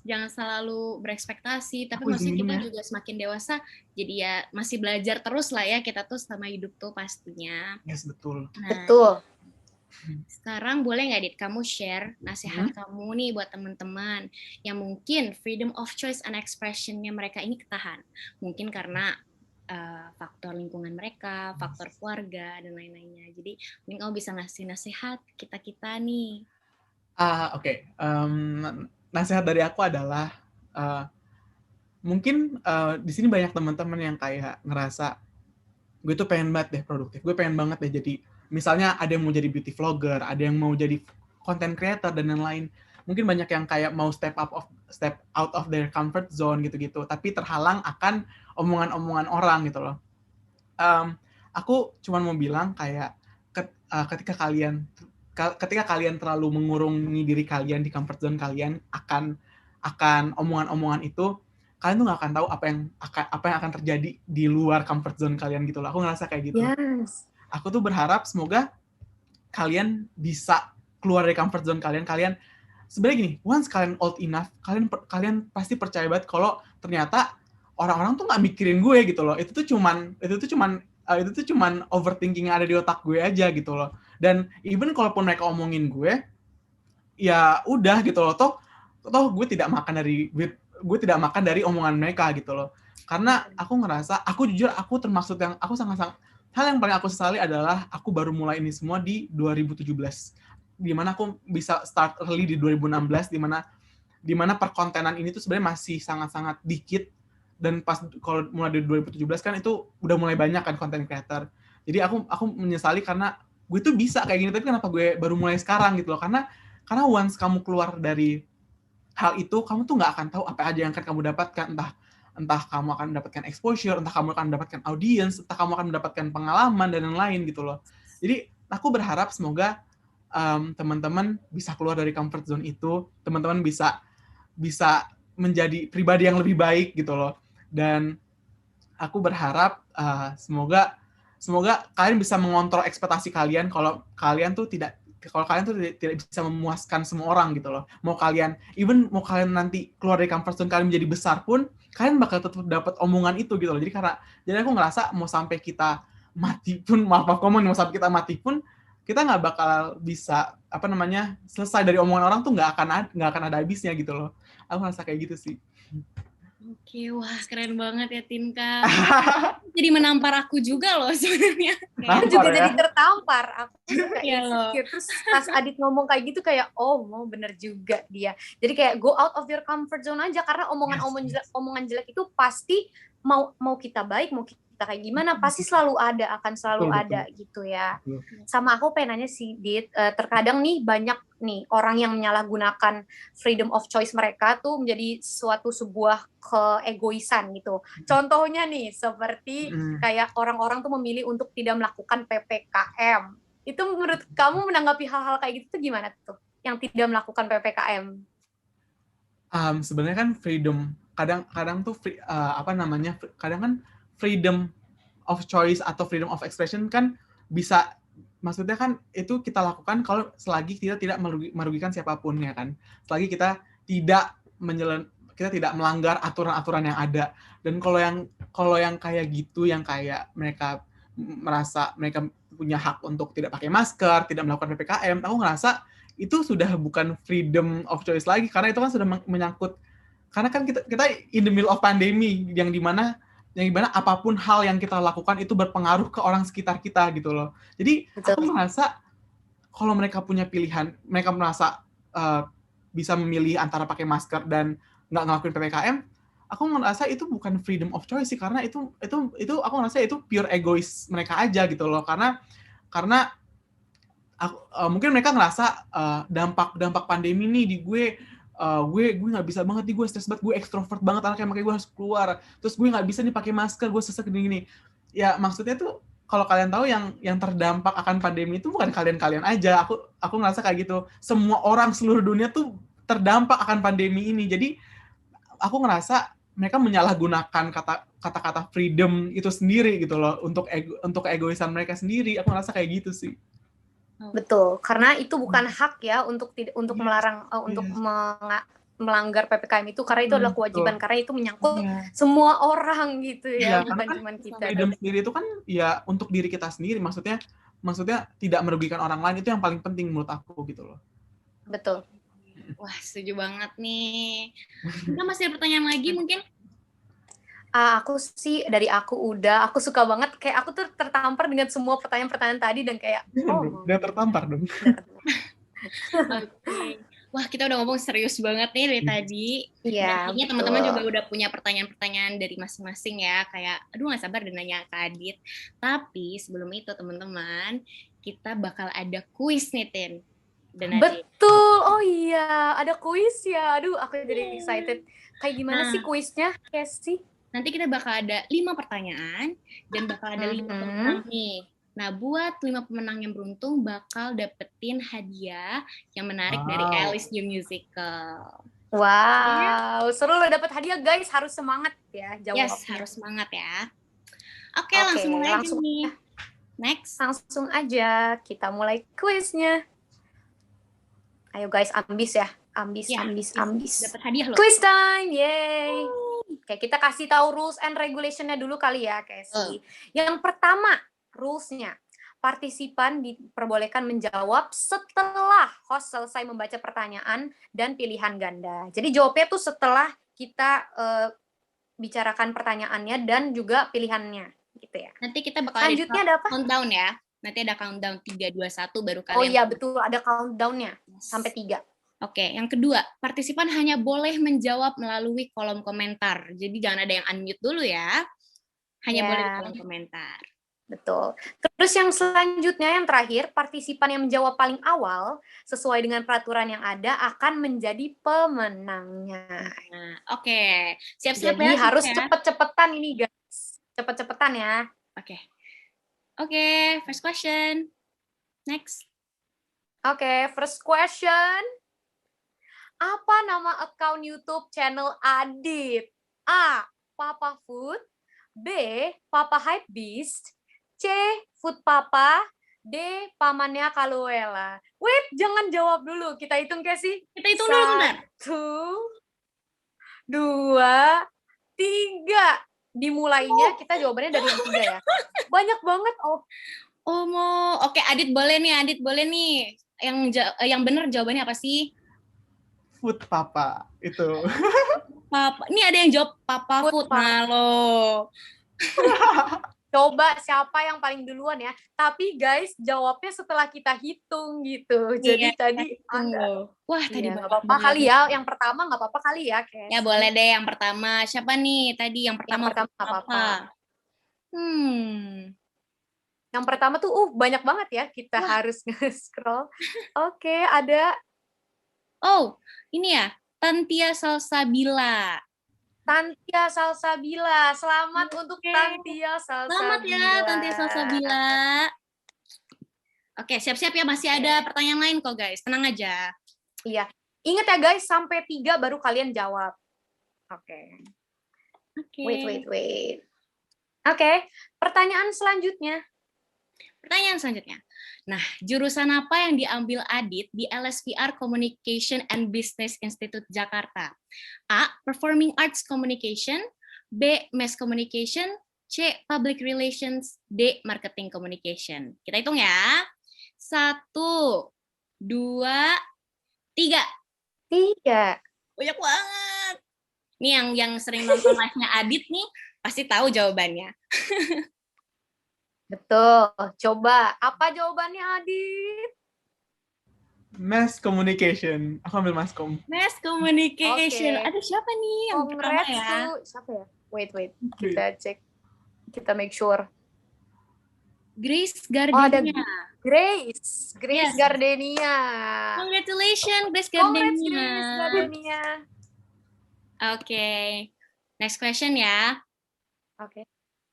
jangan selalu berekspektasi, tapi maksudnya kita juga semakin dewasa, jadi ya masih belajar terus lah ya kita tuh selama hidup tuh pastinya. Yes, betul. Nah, betul. Sekarang boleh nggak Dit, kamu share nasihat kamu nih buat teman-teman yang mungkin freedom of choice and expression-nya mereka ini ketahan. Mungkin karena faktor lingkungan mereka, faktor keluarga, dan lain-lainnya. Jadi mungkin kamu bisa ngasih nasihat kita-kita nih. Oke. Nasihat dari aku adalah mungkin di sini banyak teman-teman yang kayak ngerasa gue tuh pengen banget deh produktif, gue pengen banget deh jadi, misalnya ada yang mau jadi beauty vlogger, ada yang mau jadi content creator dan lain-lain. Mungkin banyak yang kayak mau step out of their comfort zone gitu-gitu, tapi terhalang akan omongan-omongan orang gitu loh. Aku cuma mau bilang kayak ketika kalian terlalu mengurungi diri kalian di comfort zone kalian akan omongan-omongan itu, kalian tuh nggak akan tahu apa yang akan terjadi di luar comfort zone kalian gitu loh. Aku ngerasa kayak gitu. Yes. Aku tuh berharap semoga kalian bisa keluar dari comfort zone kalian. Kalian sebenarnya gini, once kalian old enough, kalian pasti percaya banget kalau ternyata orang-orang tuh nggak mikirin gue gitu loh. Itu tuh cuman overthinking yang ada di otak gue aja gitu loh. Dan even kalaupun mereka omongin gue, ya udah gitu loh. Toh gue tidak makan dari omongan mereka gitu loh. Karena aku ngerasa, aku termasuk hal yang paling aku sesali adalah aku baru mulai ini semua di 2017. Dimana aku bisa start early di 2016, dimana perkontenan ini tuh sebenarnya masih sangat-sangat dikit. Dan pas kalau mulai dari 2017 kan itu udah mulai banyak kan content creator. Jadi aku menyesali karena gue tuh bisa kayak gini, tapi kenapa gue baru mulai sekarang gitu loh. Karena once kamu keluar dari hal itu, kamu tuh nggak akan tahu apa aja yang akan kamu dapatkan. Entah kamu akan mendapatkan exposure, entah kamu akan mendapatkan audience, entah kamu akan mendapatkan pengalaman dan lain-lain gitu loh. Jadi aku berharap semoga teman-teman bisa keluar dari comfort zone itu, teman-teman bisa menjadi pribadi yang lebih baik gitu loh. Dan aku berharap semoga kalian bisa mengontrol ekspektasi kalian kalau kalian tuh tidak bisa memuaskan semua orang gitu loh. Mau kalian nanti keluar dari comfort zone kalian menjadi besar pun, kalian bakal tetap dapat omongan itu gitu loh. Jadi aku ngerasa mau sampai kita mati pun, mau sampai kita mati pun, kita nggak bakal bisa selesai dari omongan orang tuh nggak akan ada habisnya gitu loh. Aku ngerasa kayak gitu sih. Oke, wah keren banget ya Tinka. Jadi menampar aku juga loh sebenarnya. Aku juga jadi tertampar. Aku ya loh. Terus pas Adit ngomong kayak gitu kayak mau bener juga dia. Jadi kayak go out of your comfort zone aja, karena omongan jelek itu pasti mau kita baik, mau kita kayak gimana, pasti akan selalu ada gitu ya. Sama aku pengen nanya sih Dit, terkadang nih banyak nih orang yang menyalahgunakan freedom of choice mereka tuh menjadi sebuah keegoisan gitu. Contohnya nih seperti kayak orang-orang tuh memilih untuk tidak melakukan PPKM. Itu menurut kamu menanggapi hal-hal kayak gitu tuh gimana tuh? Yang tidak melakukan PPKM? Sebenarnya kan freedom kadang tuh kadang kan freedom of choice atau freedom of expression kan bisa, maksudnya kan itu kita lakukan kalau selagi kita tidak merugikan siapapun ya kan, selagi kita tidak melanggar aturan-aturan yang ada. Dan kalau yang kayak gitu, yang kayak mereka merasa mereka punya hak untuk tidak pakai masker, tidak melakukan PPKM, aku ngerasa itu sudah bukan freedom of choice lagi, karena itu kan sudah menyangkut, karena kan kita in the middle of pandemi yang dimana apapun hal yang kita lakukan itu berpengaruh ke orang sekitar kita gitu loh. Jadi aku merasa kalau mereka punya pilihan, mereka merasa bisa memilih antara pakai masker dan nggak ngelakuin PPKM, aku ngerasa itu bukan freedom of choice sih, karena itu aku ngerasa itu pure egois mereka aja gitu loh, karena mungkin mereka ngerasa dampak pandemi nih di gue nggak bisa banget nih, gue stres banget, gue ekstrovert banget anaknya, makanya gue harus keluar, terus gue nggak bisa nih pakai masker, gue sesek gini. Ya maksudnya tuh kalau kalian tahu yang terdampak akan pandemi itu bukan kalian aja, aku ngerasa kayak gitu, semua orang seluruh dunia tuh terdampak akan pandemi ini. Jadi aku ngerasa mereka menyalahgunakan kata-kata freedom itu sendiri gitu loh, untuk keegoisan mereka sendiri. Aku ngerasa kayak gitu sih. Betul, karena itu bukan hak ya untuk melarang untuk melanggar PPKM itu, karena itu adalah kewajiban, karena itu menyangkut semua orang gitu ya, bukan cuma kita. Freedom sendiri itu kan ya untuk diri kita sendiri, maksudnya tidak merugikan orang lain, itu yang paling penting menurut aku gitu loh. Betul. Wah, setuju banget nih. Kita masih ada pertanyaan lagi mungkin? Aku sih dari aku suka banget, kayak aku tuh tertampar dengan semua pertanyaan-pertanyaan tadi dan kayak udah tertampar dong. Oke. Wah, kita udah ngomong serius banget nih dari tadi. Iya. Kayaknya teman-teman juga udah punya pertanyaan-pertanyaan dari masing-masing ya, kayak aduh nggak sabar dan nanya ke Adit. Tapi sebelum itu teman-teman, kita bakal ada kuis nih Tin. Betul. Oh iya, ada kuis ya. Aduh, aku jadi excited. Kayak gimana sih kuisnya, Casey? Nanti kita bakal ada 5 pertanyaan dan bakal ada 5 pemenang nih. Nah, buat 5 pemenang yang beruntung bakal dapetin hadiah yang menarik dari Alice New Musical. Wow, seru loh dapet hadiah guys, harus semangat ya jawabnya. Yes, harus semangat ya. Oke, langsung mulai aja nih. Next. Langsung aja, kita mulai kuisnya. Ayo guys, ambis ya. Ambis. Dapat hadiah loh. Quiz time, yay. Oke, kita kasih tahu rules and regulation-nya dulu kali ya, Casey. Yang pertama, rules-nya. Partisipan diperbolehkan menjawab setelah host selesai membaca pertanyaan dan pilihan ganda. Jadi jawabnya tuh setelah kita bicarakan pertanyaannya dan juga pilihannya, gitu ya. Nanti kita bakal selanjutnya ada apa? Countdown ya. Nanti ada countdown 3, 2, 1 baru kalian. Oh iya, betul, ada countdown-nya sampai 3. Oke, yang kedua, partisipan hanya boleh menjawab melalui kolom komentar. Jadi jangan ada yang unmute dulu ya. Hanya boleh di kolom komentar. Betul. Terus yang selanjutnya, yang terakhir, partisipan yang menjawab paling awal sesuai dengan peraturan yang ada akan menjadi pemenangnya. Nah, oke. Siap-siap ya. Jadi harus ya. cepet-cepetan ini guys. Cepet-cepetan ya. Oke, first question. Next. Oke, first question. Apa nama account YouTube channel Adit? A. Papa Food. B. Papa Hypebeast. C. Food Papa. D. Pamannya Kaluela. Wait, jangan jawab dulu. Kita hitung Casey. Kita hitung dulu bentar. 1, 2, 3. Dimulainya kita jawabannya dari yang 3 ya. Banyak banget. Oke, Adit boleh nih. Yang benar jawabannya apa sih? Food Papa itu. Papa. Ini ada yang jawab Papa Food. Nah lo. Coba siapa yang paling duluan ya. Tapi guys, jawabnya setelah kita hitung gitu. Jadi tadi wah, tadi nggak apa-apa kali ya. Yang pertama nggak apa-apa kali ya, Kes. Ya boleh deh yang pertama. Siapa nih tadi yang pertama? Yang pertama apa? Yang pertama tuh banyak banget ya. Kita harus nge-scroll. Oke, ada. Oh, ini ya. Tantia Salsabila. Tantia Salsabila. Selamat untuk Tantia Salsabila. Selamat ya, Tantia Salsabila. Oke, siap-siap ya. Masih ada pertanyaan lain kok, guys. Tenang aja. Iya. Ingat ya, guys. Sampai 3 baru kalian jawab. Oke. Wait. Oke. Pertanyaan selanjutnya. Nah, jurusan apa yang diambil Adit di LSPR Communication and Business Institute Jakarta? A. Performing Arts Communication. B. Mass Communication. C. Public Relations. D. Marketing Communication. Kita hitung ya. 1, 2, 3. Banyak banget. Ini yang sering nonton live-nya Adit nih, pasti tahu jawabannya. Betul. Coba, apa jawabannya Adit? Mass Communication. Aku ambil Maskom. Mass Communication. Oke. Ada siapa nih yang pertama Congrats ya? to siapa ya? Wait. Kita cek. Kita make sure. Grace Oh, ada Gardenia. Grace Yes. Gardenia. Congratulations, Grace Congrats Gardenia. Grace Gardenia. Oke. Next question ya. Oke.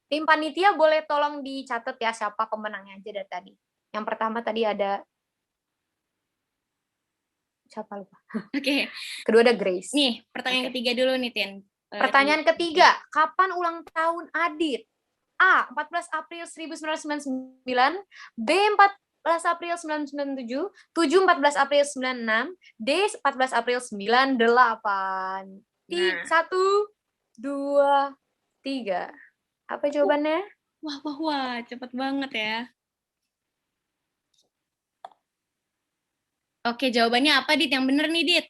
Tim panitia boleh tolong dicatat ya siapa pemenangnya aja dari tadi. Yang pertama tadi ada siapa lupa. Oke. Kedua ada Grace. Nih, pertanyaan Oke. ketiga dulu nih, Tin. Pertanyaan ketiga, kapan ulang tahun Adit? A. 14 April 1999, B. 14 April 1997, 7 14 April 96, D. 14 April 98. Nah. 1, 2, 3. Apa jawabannya? Wah, cepet banget ya. Oke, jawabannya apa, Dit? Yang bener nih, Dit?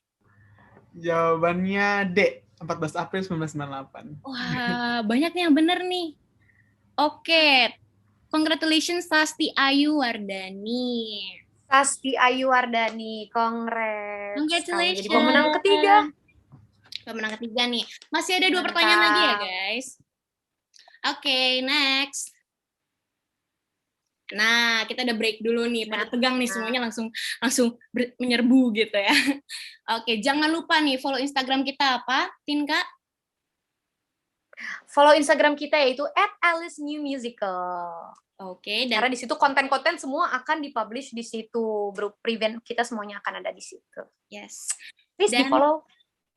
Jawabannya D. 14 April 1998. Wah, banyak nih yang bener nih. Oke. Congratulations, Sasti Ayu Wardani. Sasti Ayu Wardani, congrats. Congratulations. Jadi pemenang ketiga. Pemenang ketiga nih. Masih ada 2 Mantap. pertanyaan lagi ya, guys. Oke, next. Nah, kita udah break dulu nih. Pada tegang nih semuanya langsung menyerbu gitu ya. Oke, jangan lupa nih follow Instagram kita apa, Tinka? Follow Instagram kita yaitu @AliceNewMusical. Oke, dan Karena di situ konten-konten semua akan dipublish di situ. Grup prevent kita semuanya akan ada di situ. yes. Please Dan di-follow.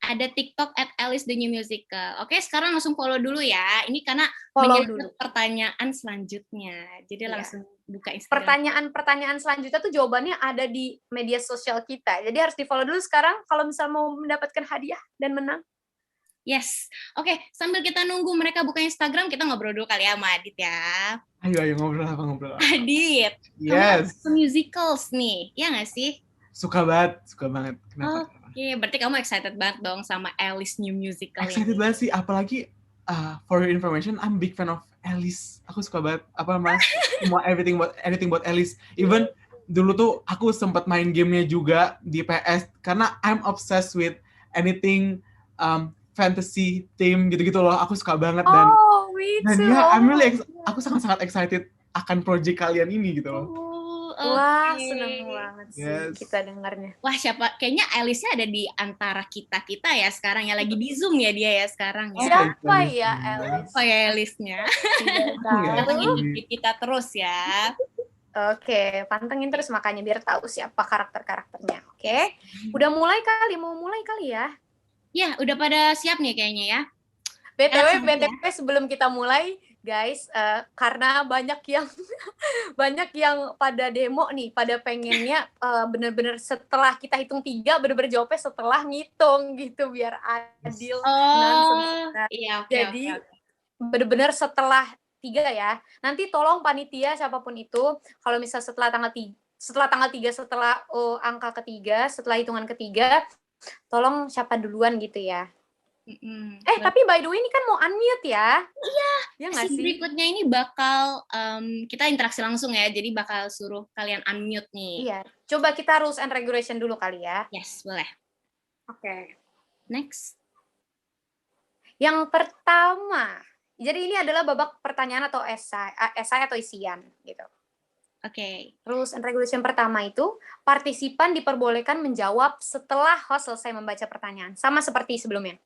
ada TikTok @AliceTheNewMusical. Oke, sekarang langsung follow dulu ya. Ini karena Follow menyangkut dulu. pertanyaan selanjutnya. Jadi Iya. langsung buka Instagram. Pertanyaan-pertanyaan selanjutnya tuh jawabannya ada di media sosial kita. Jadi harus di-follow dulu sekarang kalau misal mau mendapatkan hadiah dan menang. Yes. Oke, sambil kita nunggu mereka buka Instagram, kita ngobrol dulu kali ya sama Adit ya. Ayo ngobrol apa. Adit, Yes. kamu musicals nih, ya nggak sih? Suka banget. Kenapa? Oke, berarti kamu excited banget dong sama Alice New Musical Excited ini. banget sih, apalagi for your information, I'm big fan of Alice. Aku suka banget semua anything about Alice. Even dulu tuh aku sempat main gamenya juga di PS karena I'm obsessed with anything fantasy theme gitu-gitu loh. Aku suka banget dan Me dan too. ya aku sangat-sangat excited akan project kalian ini gitu loh. Wah, Oke. seneng banget sih Yes. kita dengarnya. Wah, siapa? Kayaknya Alice-nya ada di antara kita ya sekarang ya, lagi di Zoom ya dia ya sekarang ya. Siapa Alice. ya Alice? Oh ya Alice-nya. Tidak Ya. tahu. Pantengin kita terus ya. Oke, pantengin terus makanya biar tahu siapa karakter-karakternya. Oke, udah mau mulai kali ya. Ya, udah pada siap nih kayaknya ya. BTW Langsung sebelum kita mulai, guys, karena banyak yang pada demo nih, pada pengennya bener-bener setelah kita hitung 3, bener-bener jawabnya setelah ngitung gitu biar adil. Iya, oke. Jadi bener-bener setelah 3 ya. Nanti tolong panitia siapapun itu, kalau misal setelah tanggal 3, setelah angka ketiga, setelah hitungan ketiga, tolong siapa duluan gitu ya. Tapi by the way ini kan mau unmute ya. Iya. Ya nggak sih? Berikutnya ini bakal kita interaksi langsung ya, jadi bakal suruh kalian unmute nih. Iya. Coba kita rules and regulation dulu kali ya. Yes, boleh. Oke. Next. Yang pertama, jadi ini adalah babak pertanyaan atau esai atau isian gitu. Oke. Rules and regulation pertama itu, partisipan diperbolehkan menjawab setelah host selesai membaca pertanyaan. Sama seperti sebelumnya.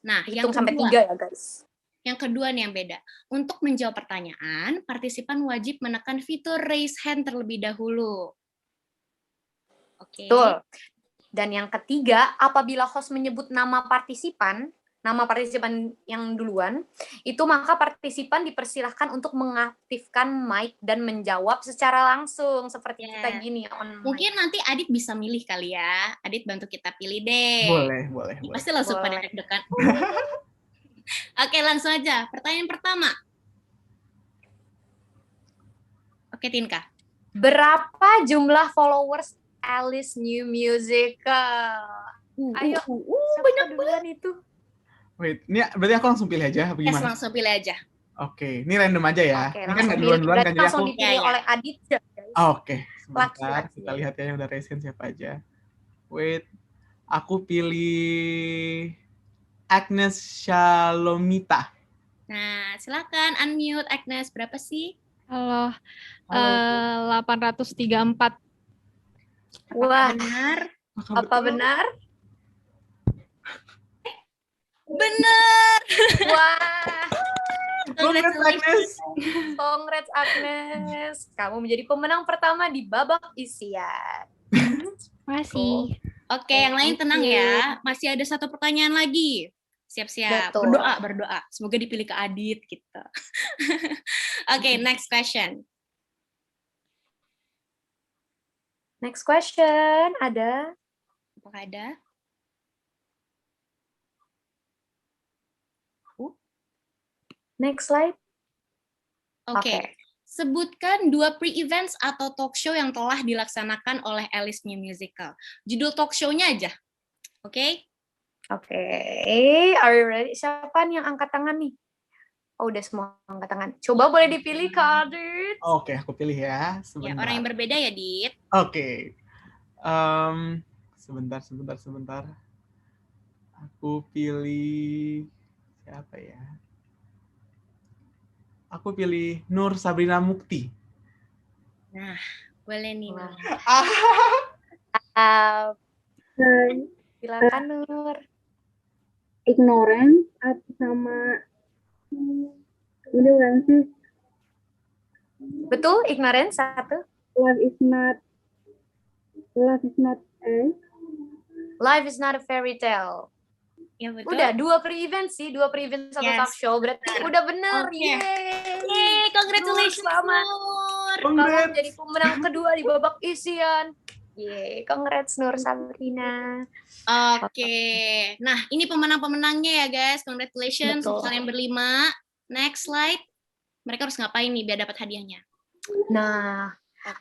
Nah, Hitung sampai 3 ya, guys. Yang kedua nih yang beda. Untuk menjawab pertanyaan, partisipan wajib menekan fitur raise hand terlebih dahulu. Oke. Betul. Dan yang ketiga, apabila host menyebut nama partisipan yang duluan, itu maka partisipan dipersilahkan untuk mengaktifkan mic dan menjawab secara langsung seperti kita gini on mic. Mungkin nanti Adit bisa milih kali ya. Adit bantu kita pilih deh. Boleh. Pasti langsung pada deg-degan. Oke, langsung aja. Pertanyaan pertama. Oke, Tinka. Berapa jumlah followers Alice New Musical? Ayo, banyak duluan itu. Wait, ini berarti aku langsung pilih aja apa gimana? Yes, langsung pilih aja. Oke, ini random aja ya. Oke, Ini kan nggak pilih. duluan-duluan kan, jadi langsung aku... dipilih oleh Adit. Oke, sebentar. Laki-laki Kita lihat ya yang udah raise hand siapa aja. Wait, aku pilih Agnes Shalomita. Nah, silakan unmute Agnes. Berapa sih? Halo, Halo. 834. Wah, Benar? apa benar? Benar! Wah, Congrats, Agnes. congrats Agnes. Kamu menjadi pemenang pertama di babak isian. Masih. Oke, yang lain Thank tenang you. ya. Masih ada satu pertanyaan lagi. Siap-siap. Betul. Berdoa. Semoga dipilih ke Adit gitu. Oke, next question. Next question ada. Apakah ada? Next slide. Oke. Sebutkan 2 pre-events atau talk show yang telah dilaksanakan oleh Alice New Musical. Judul talk show-nya aja. Oke? Oke, are you ready? Siapa nih yang angkat tangan nih? Oh, udah semua angkat tangan. Coba boleh dipilih, Kak Adit. Oke, aku pilih ya. Ya, Sebentar. orang yang berbeda ya, Dit. Oke. Sebentar. Aku pilih siapa ya? Aku pilih Nur Sabrina Mukti. Nah, boleh nih. Wah. Nur. Silakan Nur. Ignorance sama ini bukan sih, Betul, ignorance satu. love is not a Life is not a fairy tale. Ya, betul. Udah, 2 pre-event sih, 2 pre-event satu Yes. talk show. Berarti udah bener. Oke. Yeay. Yeay, congratulations, Selamat. Nur. Kamu Congrats. jadi pemenang kedua di babak isian. Yeay, congrats Nur Sabrina. Oke. Nah, ini pemenang-pemenangnya ya, guys. Congratulations Betul. untuk kalian berlima. Next slide. Mereka harus ngapain nih biar dapat hadiahnya? Nah,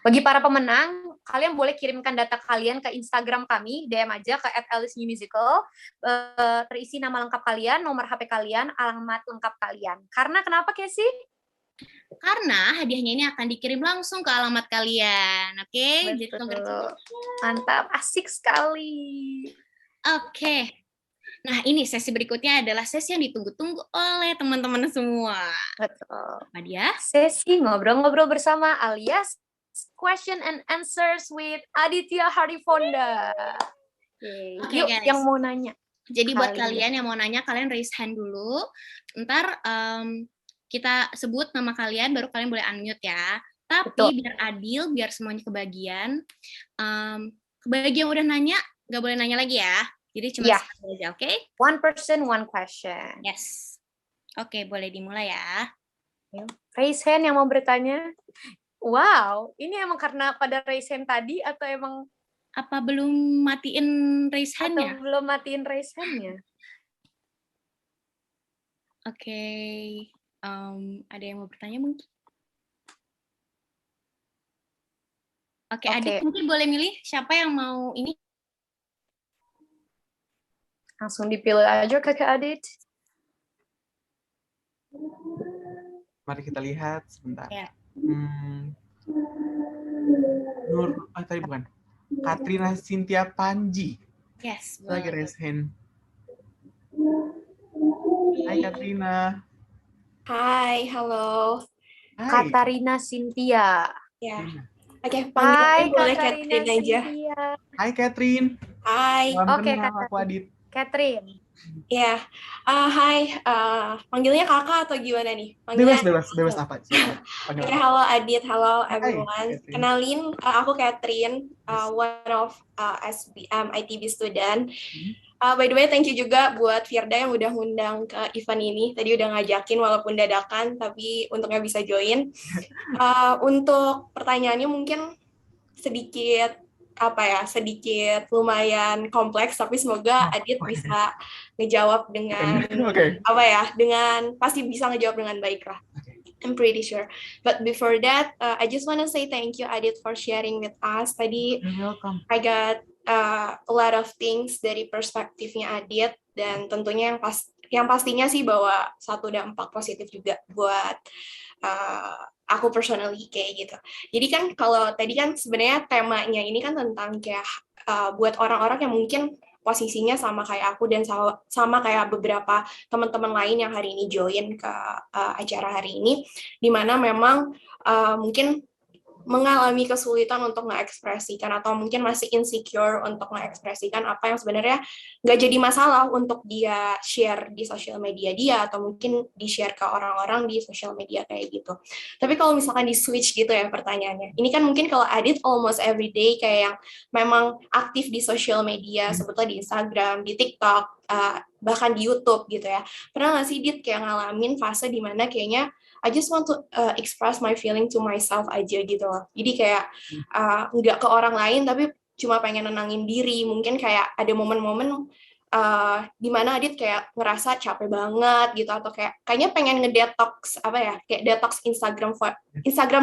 bagi para pemenang, kalian boleh kirimkan data kalian ke Instagram kami, DM aja ke @AliceNewMusical, terisi nama lengkap kalian, nomor HP kalian, alamat lengkap kalian. Karena kenapa, Casey? Karena hadiahnya ini akan dikirim langsung ke alamat kalian. Oke? Jadi Betul. congratulations. Mantap, asik sekali. Oke. Nah, ini sesi berikutnya adalah sesi yang ditunggu-tunggu oleh teman-teman semua. Betul. Apa dia? Sesi ngobrol-ngobrol bersama alias question and answers with Aditya Harifonda. Yeay. Oke, Yuk, guys. yang mau nanya. Jadi buat Kali kalian yang mau nanya, kalian raise hand dulu. Ntar kita sebut nama kalian, baru kalian boleh unmute ya. Tapi Betul. biar adil, biar semuanya kebagian. Kebagian udah nanya, nggak boleh nanya lagi ya. Jadi cuma Iya. sekali aja, oke? One person, one question. Yes. Oke, boleh dimulai ya. Raise hand yang mau bertanya. Wow, ini emang karena pada raise hand tadi atau emang Apa belum matiin raise atau hand-nya? belum matiin raise hand-nya? Oke. Ada yang mau bertanya mungkin? Oke, Adit mungkin boleh milih siapa yang mau ini? Langsung dipilih aja Kakak Adit. Mari kita lihat sebentar. Ya. Nur, tadi bukan. Katrina Cynthia Panji. Yes, Lagi boleh. raise hand. Hai Katrina. Hai, halo. Hai. Katarina Cynthia. Ya. Katrina. Oke, Hai panggilnya boleh Katarina Catherine aja. Cynthia. Hai Catherine. Hai. Salam Oke, kenal, Kak. aku Adit. Catherine. Ya. Hai. Panggilnya kakak atau gimana nih? Bebas apa? Siapa? Panggil Oke, apa? halo Adit, halo Hai, everyone. Catherine. Kenalin, aku Catherine, Yes. one of SBM ITB student. By the way, thank you juga buat Firda yang udah ngundang ke event ini. Tadi udah ngajakin walaupun dadakan, tapi untungnya bisa join. Untuk pertanyaannya mungkin sedikit lumayan kompleks, tapi semoga Adit oke. bisa ngejawab dengan Oke. dengan pasti bisa ngejawab dengan baik lah. Oke. I'm pretty sure. But before that, I just want to say thank you Adit for sharing with us. Tadi You're welcome. I got a lot of things dari perspektifnya Adit, dan tentunya yang pastinya sih bahwa 1 dampak positif juga buat aku personally kayak gitu. Jadi kan kalau tadi kan sebenarnya temanya ini kan tentang kayak buat orang-orang yang mungkin posisinya sama kayak aku dan sama kayak beberapa teman-teman lain yang hari ini join ke acara hari ini, di mana memang mungkin mengalami kesulitan untuk mengekspresikan atau mungkin masih insecure untuk mengekspresikan apa yang sebenarnya nggak jadi masalah untuk dia share di sosial media dia atau mungkin di-share ke orang-orang di sosial media kayak gitu. Tapi kalau misalkan di-switch gitu ya pertanyaannya, ini kan mungkin kalau Adit almost every day kayak yang memang aktif di sosial media, sebetulnya di Instagram, di TikTok, bahkan di YouTube gitu ya. Pernah nggak sih Dit kayak ngalamin fase dimana kayaknya I just want to express my feeling to myself aja gitu loh. Jadi kayak nggak ke orang lain, tapi cuma pengen nenangin diri. Mungkin kayak ada momen-momen di mana Adit kayak ngerasa capek banget gitu, atau kayaknya pengen ngedetox kayak detox Instagram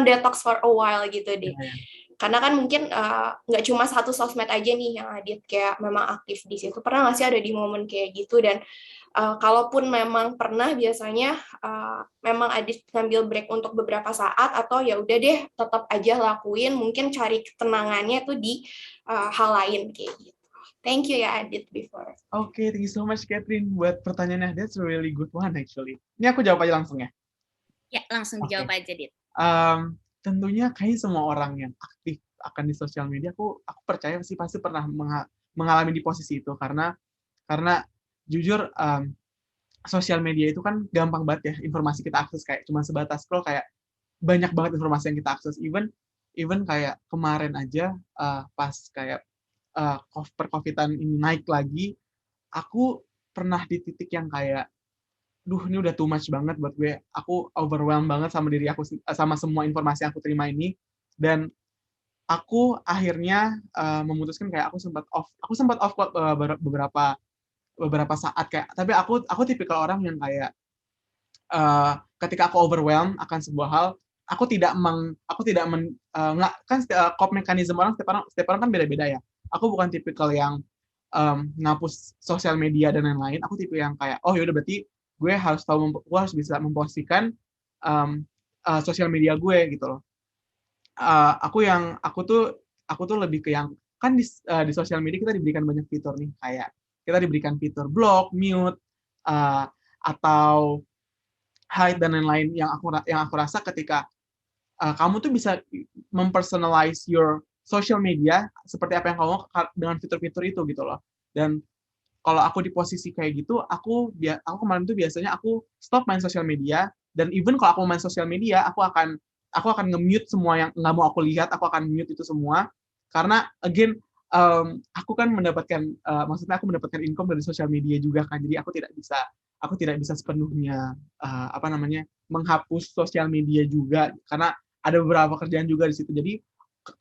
detox for a while gitu deh. Karena kan mungkin nggak cuma satu sosmed aja nih yang Adit kayak memang aktif di situ. Pernah nggak sih ada di momen kayak gitu? Dan kalaupun memang pernah, biasanya memang Adit ngambil break untuk beberapa saat atau ya udah deh tetap aja lakuin, mungkin cari ketenangannya tuh di hal lain kayak gitu. Thank you ya Adit before. Oke, thank you so much Catherine buat pertanyaannya. That's a really good one actually. Ini aku jawab aja langsung ya. Ya, langsung dijawab aja, Dit. Tentunya kayaknya semua orang yang aktif akan di sosial media, aku percaya sih pasti pernah mengalami di posisi itu, karena jujur sosial media itu kan gampang banget ya informasi kita akses, kayak cuma sebatas scroll kayak banyak banget informasi yang kita akses. Even kayak kemarin aja pas kayak per-covidan ini naik lagi, aku pernah di titik yang kayak ini udah too much banget buat gue. Aku overwhelmed banget sama diri aku, sama semua informasi yang aku terima ini. Dan aku akhirnya memutuskan kayak aku sempat off beberapa saat kayak. Tapi aku tipikal orang yang kayak ketika aku overwhelmed akan sebuah hal, coping mechanism setiap orang kan beda-beda ya. Aku bukan tipikal yang ngapus sosial media dan lain-lain. Aku tipe yang kayak yaudah berarti gue harus bisa memposisikan sosial media gue gitu loh. Aku tuh lebih ke yang kan di sosial media kita diberikan banyak fitur nih, kayak kita diberikan fitur block, mute, atau hide dan lain-lain, yang aku rasa ketika kamu tuh bisa mempersonalize your social media seperti apa yang kamu mau dengan fitur-fitur itu gitu loh. Dan kalau aku di posisi kayak gitu, aku kemarin tuh biasanya aku stop main sosial media, dan even kalau aku main sosial media, aku akan nge-mute semua yang nggak mau aku lihat, aku akan mute itu semua, karena again aku kan maksudnya aku mendapatkan income dari sosial media juga kan, jadi aku tidak bisa sepenuhnya menghapus sosial media juga, karena ada beberapa kerjaan juga di situ. Jadi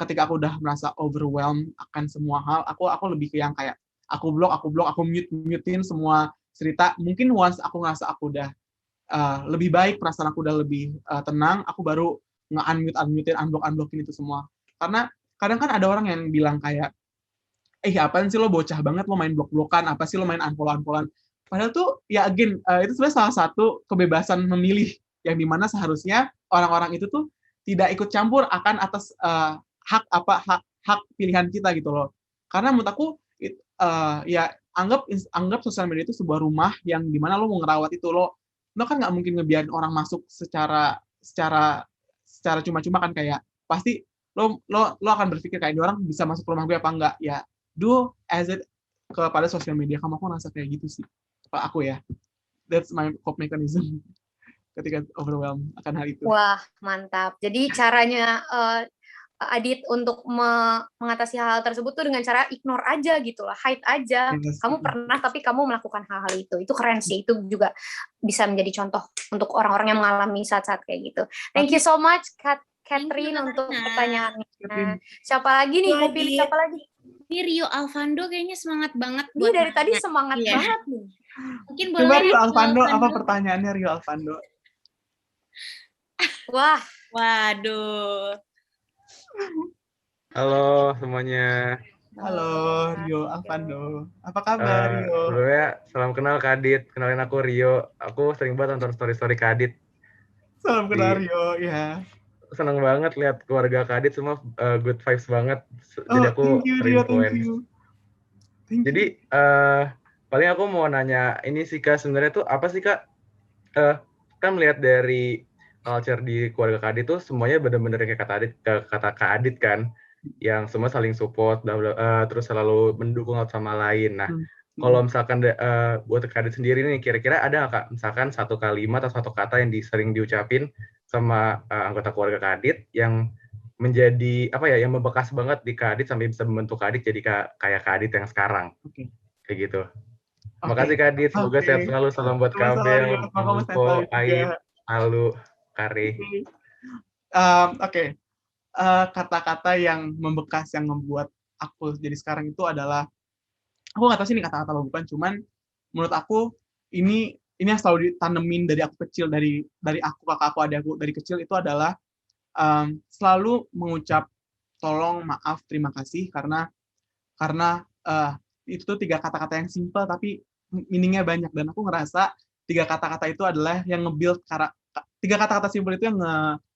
ketika aku udah merasa overwhelmed akan semua hal, aku lebih ke yang kayak aku blok, aku mutein semua cerita. Mungkin once aku ngerasa aku udah lebih baik, perasaan aku udah lebih tenang, aku baru nge-unmutein, unblockin itu semua. Karena kadang kan ada orang yang bilang kayak, apaan sih lo bocah banget, lo main blok-blokan, apa sih lo main unfollow-unfollowan. Padahal tuh ya again, itu sebenarnya salah satu kebebasan memilih, yang dimana seharusnya orang-orang itu tuh tidak ikut campur akan atas hak pilihan kita gitu loh. Karena menurut aku ya anggap sosial media itu sebuah rumah yang dimana lo mau ngerawat itu, lo kan nggak mungkin ngebiarin orang masuk secara cuma-cuma kan, kayak pasti lo akan berpikir kayak ini orang bisa masuk ke rumah gue apa enggak, ya do as it kepada sosial media kamu. Aku ngerasa kayak gitu sih kalau aku ya. That's my coping mechanism ketika overwhelmed akan hal itu. Wah, mantap. Jadi caranya Adit untuk mengatasi hal tersebut tuh dengan cara ignore aja gitu lah, hide aja. Yes. Kamu pernah tapi kamu melakukan hal-hal itu keren sih. Itu juga bisa menjadi contoh untuk orang-orang yang mengalami saat-saat kayak gitu. Thank you so much Catherine untuk pertanyaannya. Siapa lagi nih? Mau pilih siapa lagi? Ini Rio Alvando kayaknya semangat banget. Ini dari tadi semangat banget nih. Mungkin boleh. Coba Rio Alvando, apa pertanyaannya Rio Alvando? Wah, waduh. Halo semuanya. Halo Rio Alvando. Apa kabar Rio? Sebelumnya salam kenal Kak Adit. Kenalin aku Rio. Aku sering banget nonton story Kak Adit. Salam kenal Rio, ya. Senang banget lihat keluarga Kak Adit semua good vibes banget. Jadi aku thank you, Rio, thank you. Thank you. Jadi paling aku mau nanya ini sih Kak, sebenarnya tuh apa sih Kak? Kan melihat dari culture di keluarga Kak Adit tuh semuanya benar-benar kayak kata Kak Adit kan, yang semua saling support, terus selalu mendukung satu sama lain. Nah, kalau misalkan buat Kak Adit sendiri nih, kira-kira ada nggak Kak, misalkan satu kalimat atau satu kata yang sering diucapin sama anggota keluarga Kak Adit yang menjadi apa ya, yang membekas banget di Kak Adit sampai bisa membentuk Kak Adit jadi kayak Kak Adit yang sekarang. Oke. Kayak gitu. Oke. Makasih Kak Adit, semoga Oke. sehat selalu. Salam buat Sama-sama, Kabel, Rio. Semoga kamu sehat Miko, selalu juga. Aib, Alu, Kare. Oke. Kata-kata yang membekas yang membuat aku jadi sekarang itu adalah, aku nggak tahu sih ini kata-kata apa bukan, cuman menurut aku ini yang selalu ditanemin dari aku kecil, dari aku, kakak aku, adik aku dari kecil, itu adalah selalu mengucap tolong, maaf, terima kasih, karena itu tuh 3 kata-kata yang simple tapi meaningnya banyak, dan aku ngerasa 3 kata-kata itu adalah yang nge-build 3 kata-kata simple itu yang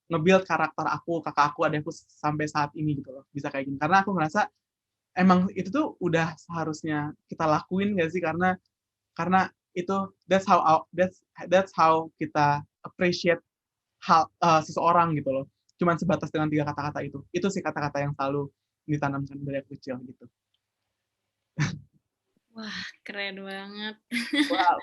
nge-build karakter aku, kakak aku, adikku sampai saat ini gitu loh, bisa kayak gini. Karena aku ngerasa emang itu tuh udah seharusnya kita lakuin gak sih, karena itu that's how kita appreciate seseorang gitu loh. Cuman sebatas dengan 3 kata-kata itu. Itu sih kata-kata yang selalu ditanamkan dari aku kecil gitu. Wah, keren banget. Wow.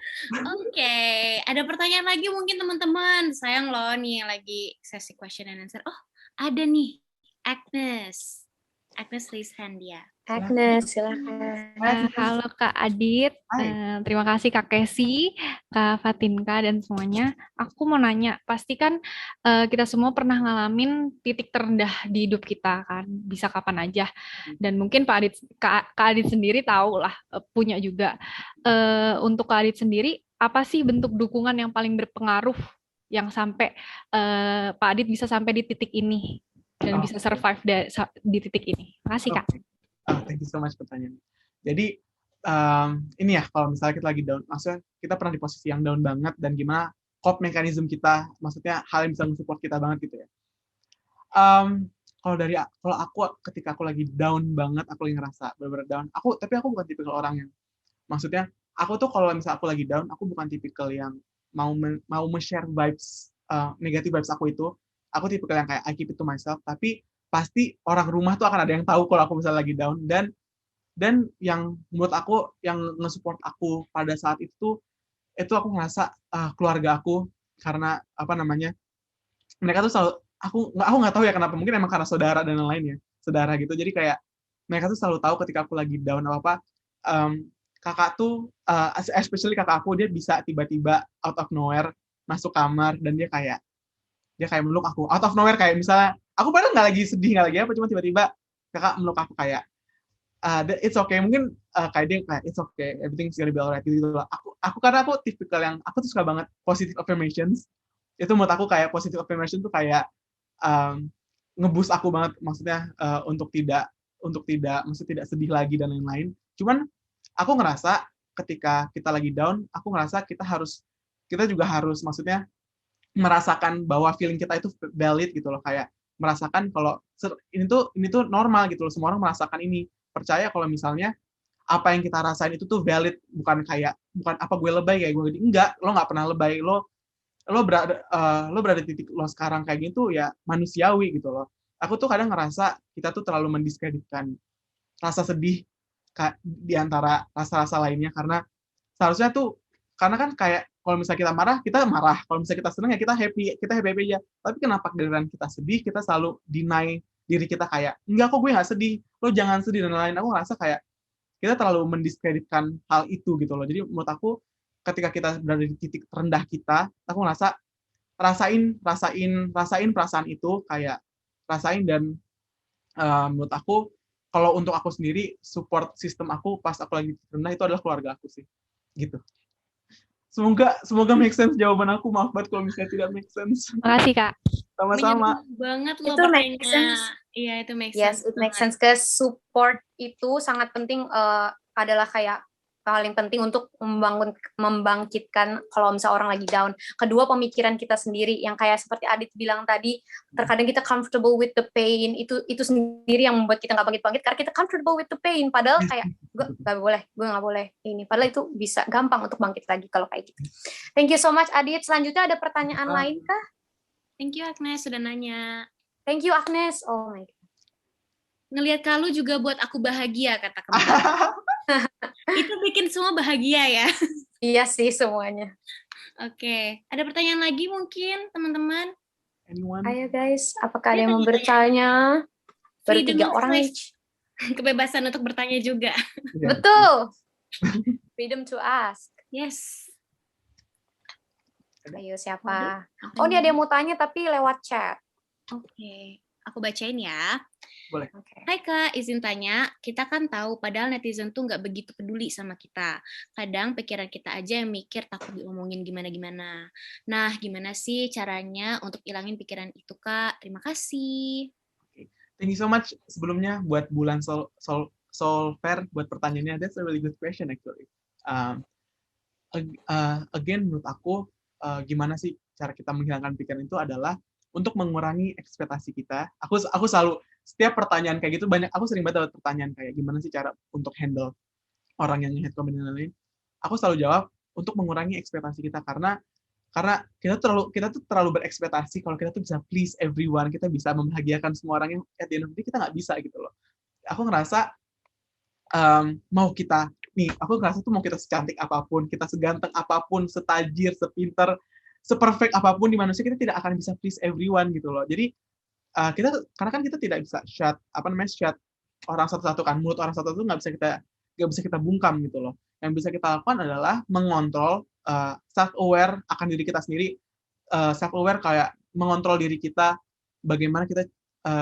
Oke, ada pertanyaan lagi mungkin teman-teman. Sayang loh nih lagi sesi question and answer. Oh, ada nih. Agnes raise hand dia. Agnes, silakan. Halo Kak Adit, terima kasih Kak Kesi, Kak Fatinka, dan semuanya. Aku mau nanya, pasti kan kita semua pernah ngalamin titik terendah di hidup kita kan, bisa kapan aja. Dan mungkin Kak Adit sendiri tahu lah, punya juga. Untuk Kak Adit sendiri, apa sih bentuk dukungan yang paling berpengaruh yang sampai Pak Adit bisa sampai di titik ini dan bisa survive di titik ini? Makasih Kak. Thank you so much pertanyaannya. Jadi ini ya, kalau misalnya kita lagi down, maksudnya kita pernah di posisi yang down banget, dan gimana coping mechanism kita, maksudnya hal yang bisa support kita banget gitu ya. Kalau aku ketika aku lagi down banget, aku lagi ngerasa bener-bener down. Tapi aku bukan tipikal orang yang, maksudnya aku tuh kalau misalnya aku lagi down, aku bukan tipikal yang mau share vibes, negative vibes aku itu. Aku tipikal yang kayak I keep it to myself, tapi pasti orang rumah tuh akan ada yang tahu kalau aku misalnya lagi down, dan yang menurut aku yang nge-support aku pada saat itu aku ngerasa keluarga aku, karena apa namanya, mereka tuh selalu, aku nggak tahu ya kenapa, mungkin emang karena saudara dan lain-lain ya, saudara gitu, jadi kayak mereka tuh selalu tahu ketika aku lagi down apa, kakak tuh especially kakak aku, dia bisa tiba-tiba out of nowhere masuk kamar, dan dia kayak meluk aku out of nowhere, kayak misalnya aku padahal nggak lagi sedih, nggak lagi apa, cuma tiba-tiba kakak meluk aku kayak it's okay, mungkin kayak dia kayak it's okay, everything's gonna be alright gitu loh. Aku karena aku tipikal yang aku tuh suka banget positive affirmations. Itu menurut aku kayak positive affirmation tuh kayak ngeboost aku banget, maksudnya untuk tidak maksudnya tidak sedih lagi dan lain-lain. Cuman aku ngerasa ketika kita lagi down, aku ngerasa kita juga harus maksudnya merasakan bahwa feeling kita itu valid gitu loh, kayak merasakan kalau ini tuh normal gitu loh, semua orang merasakan ini. Percaya kalau misalnya apa yang kita rasain itu tuh valid, bukan apa gue lebay kayak gue, enggak, lo nggak pernah lebay, lo berada di titik lo sekarang kayak gitu ya manusiawi gitu loh. Aku tuh kadang ngerasa kita tuh terlalu mendiskreditkan rasa sedih di antara rasa-rasa lainnya, karena seharusnya tuh, karena kan kayak kalau misalnya kita marah, kalau misalnya kita senang ya kita happy aja. Tapi kenapa giliran kita sedih, kita selalu deny diri kita, kayak enggak kok gue nggak sedih, lo jangan sedih dan lain-lain. Aku ngerasa kayak kita terlalu mendiskreditkan hal itu gitu loh. Jadi menurut aku ketika kita berada di titik terendah kita, aku ngerasa rasain perasaan itu, kayak rasain. Dan menurut aku kalau untuk aku sendiri, support system aku pas aku lagi rendah itu adalah keluarga aku sih, gitu. Semoga make sense jawaban aku. Maaf banget kalau misalnya tidak make sense. Makasih Kak. Menyentuh Sama-sama. banget loh Itu make sense. Iya, itu make Yes, sense. it makes sense. Ke support itu sangat penting, adalah kayak paling penting untuk membangkitkan kalau misalnya orang lagi down. Kedua, pemikiran kita sendiri yang kayak seperti Adit bilang tadi, terkadang kita comfortable with the pain, itu sendiri yang membuat kita nggak bangkit-bangkit karena kita comfortable with the pain, padahal kayak gue nggak boleh ini, padahal itu bisa gampang untuk bangkit lagi kalau kayak gitu. Thank you so much Adit. Selanjutnya ada pertanyaan lain kah? Thank you Agnes sudah nanya. Thank you Agnes. Oh my god. Ngelihat Kalu juga buat aku bahagia, kata kemarin. Itu bikin semua bahagia ya. Iya sih semuanya. Oke, ada pertanyaan lagi mungkin teman-teman? Ayo guys, apakah ada yang mau bertanya? Baru 3 orang nih. Kebebasan untuk bertanya juga. Betul. Freedom to ask. Yes. Ayo siapa? Oh ini ada yang mau tanya tapi lewat chat. Oke, aku bacain ya. Boleh. Okay. Hai Kak, izin tanya, kita kan tahu padahal netizen tuh nggak begitu peduli sama kita. Kadang pikiran kita aja yang mikir takut diomongin gimana-gimana. Nah, gimana sih caranya untuk ilangin pikiran itu Kak? Terima kasih. Thank you so much sebelumnya buat Bulan Solver buat pertanyaannya. That's a really good question actually. Again, menurut aku gimana sih cara kita menghilangkan pikiran itu adalah untuk mengurangi ekspektasi kita. Aku selalu setiap pertanyaan kayak gitu aku sering banget dapat pertanyaan kayak gimana sih cara untuk handle orang yang hate comment dan lain-lain. Aku selalu jawab untuk mengurangi ekspektasi kita karena kita tuh terlalu berekspektasi kalau kita tuh bisa please everyone, kita bisa membahagiakan semua orang yang at the end of the day kita nggak bisa gitu loh. Aku ngerasa aku ngerasa tuh mau kita secantik apapun, kita seganteng apapun, setajir, sepinter, seperfect apapun di manusia, kita tidak akan bisa please everyone gitu loh. Jadi karena kan kita tidak bisa shut orang satu-satu kan, mulut orang satu-satu nggak bisa kita bungkam gitu loh. Yang bisa kita lakukan adalah mengontrol self-aware akan diri kita sendiri, self-aware kayak mengontrol diri kita, bagaimana kita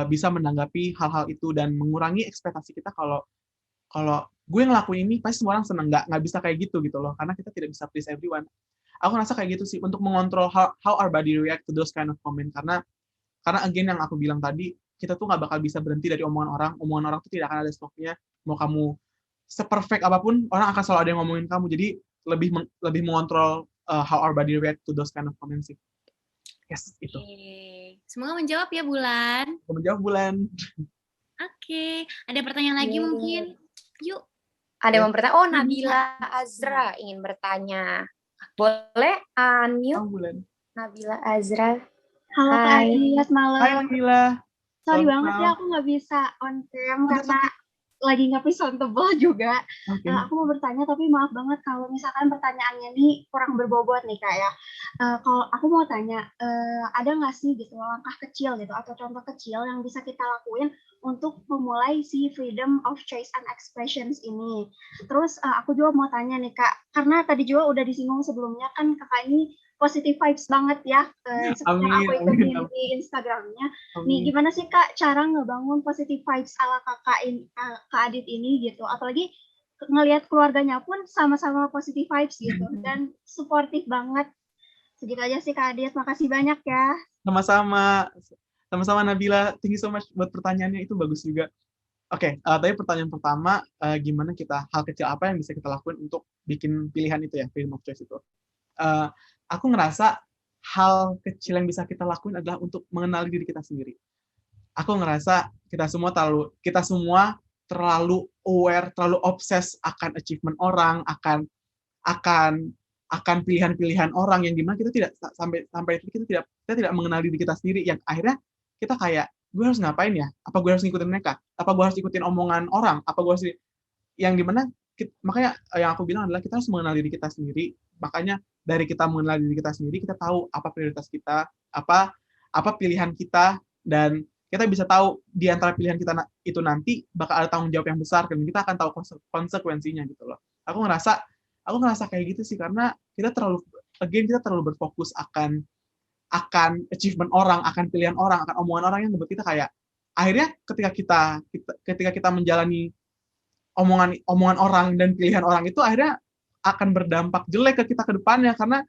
bisa menanggapi hal-hal itu dan mengurangi ekspektasi kita kalau gue ngelakuin ini pasti semua orang seneng, nggak bisa kayak gitu loh, karena kita tidak bisa please everyone. Aku ngerasa kayak gitu sih untuk mengontrol how our body react to those kind of comment, karena again yang aku bilang tadi, kita tuh nggak bakal bisa berhenti dari omongan orang tuh tidak akan ada stopnya. Mau kamu seperfect apapun, orang akan selalu ada yang ngomongin kamu. Jadi lebih mengontrol how our body react to those kind of comments sih. Yes, itu. Semoga menjawab ya Bulan. Semoga menjawab Bulan. Oke, ada pertanyaan lagi mungkin? Yuk. Ada yang mau bertanya. Oh, Nabila Azra ingin bertanya. Boleh unmute? Bulan. Nabila Azra. Halo Kak Adit, malam. Hai Nabila. Sorry banget ya aku nggak bisa on cam karena lagi nggak presentable juga. Okay. Aku mau bertanya tapi maaf banget kalau misalkan pertanyaannya ini kurang berbobot nih Kak ya. Kalau aku mau tanya, ada nggak sih gitu langkah kecil gitu atau contoh kecil yang bisa kita lakuin untuk memulai si freedom of choice and expressions ini. Terus aku juga mau tanya nih Kak, karena tadi juga udah disinggung sebelumnya kan Kakak ini positive vibes banget ya, seperti yang aku ikutin di Instagramnya. Nih gimana sih Kak cara ngebangun positive vibes ala Kak Adit ini gitu, apalagi ngelihat keluarganya pun sama-sama positive vibes gitu dan supportive banget. Segitu aja sih Kak Adit, makasih banyak ya. Sama-sama Nabila, thank you so much buat pertanyaannya, itu bagus juga. Oke, tadi pertanyaan pertama, gimana hal kecil apa yang bisa kita lakuin untuk bikin pilihan itu ya, freedom of choice itu. Aku ngerasa hal kecil yang bisa kita lakuin adalah untuk mengenali diri kita sendiri. Aku ngerasa kita semua terlalu aware, terlalu obses akan achievement orang, akan pilihan-pilihan orang yang dimana kita tidak sampai kita tidak mengenali diri kita sendiri, yang akhirnya kita kayak, gue harus ngapain ya? Apa gue harus ngikutin mereka? Apa gue harus ikutin omongan orang? Apa gue harus yang dimana makanya yang aku bilang adalah kita harus mengenal diri kita sendiri. Makanya dari kita mengenal diri kita sendiri, kita tahu apa prioritas kita, apa pilihan kita, dan kita bisa tahu di antara pilihan kita itu nanti bakal ada tanggung jawab yang besar, dan kita akan tahu konsekuensinya gitu loh. Aku ngerasa kayak gitu sih, karena kita terlalu berfokus akan achievement orang, akan pilihan orang, akan omongan orang yang membuat kita kayak akhirnya ketika kita menjalani omongan orang dan pilihan orang itu akhirnya akan berdampak jelek ke kita ke depannya, karena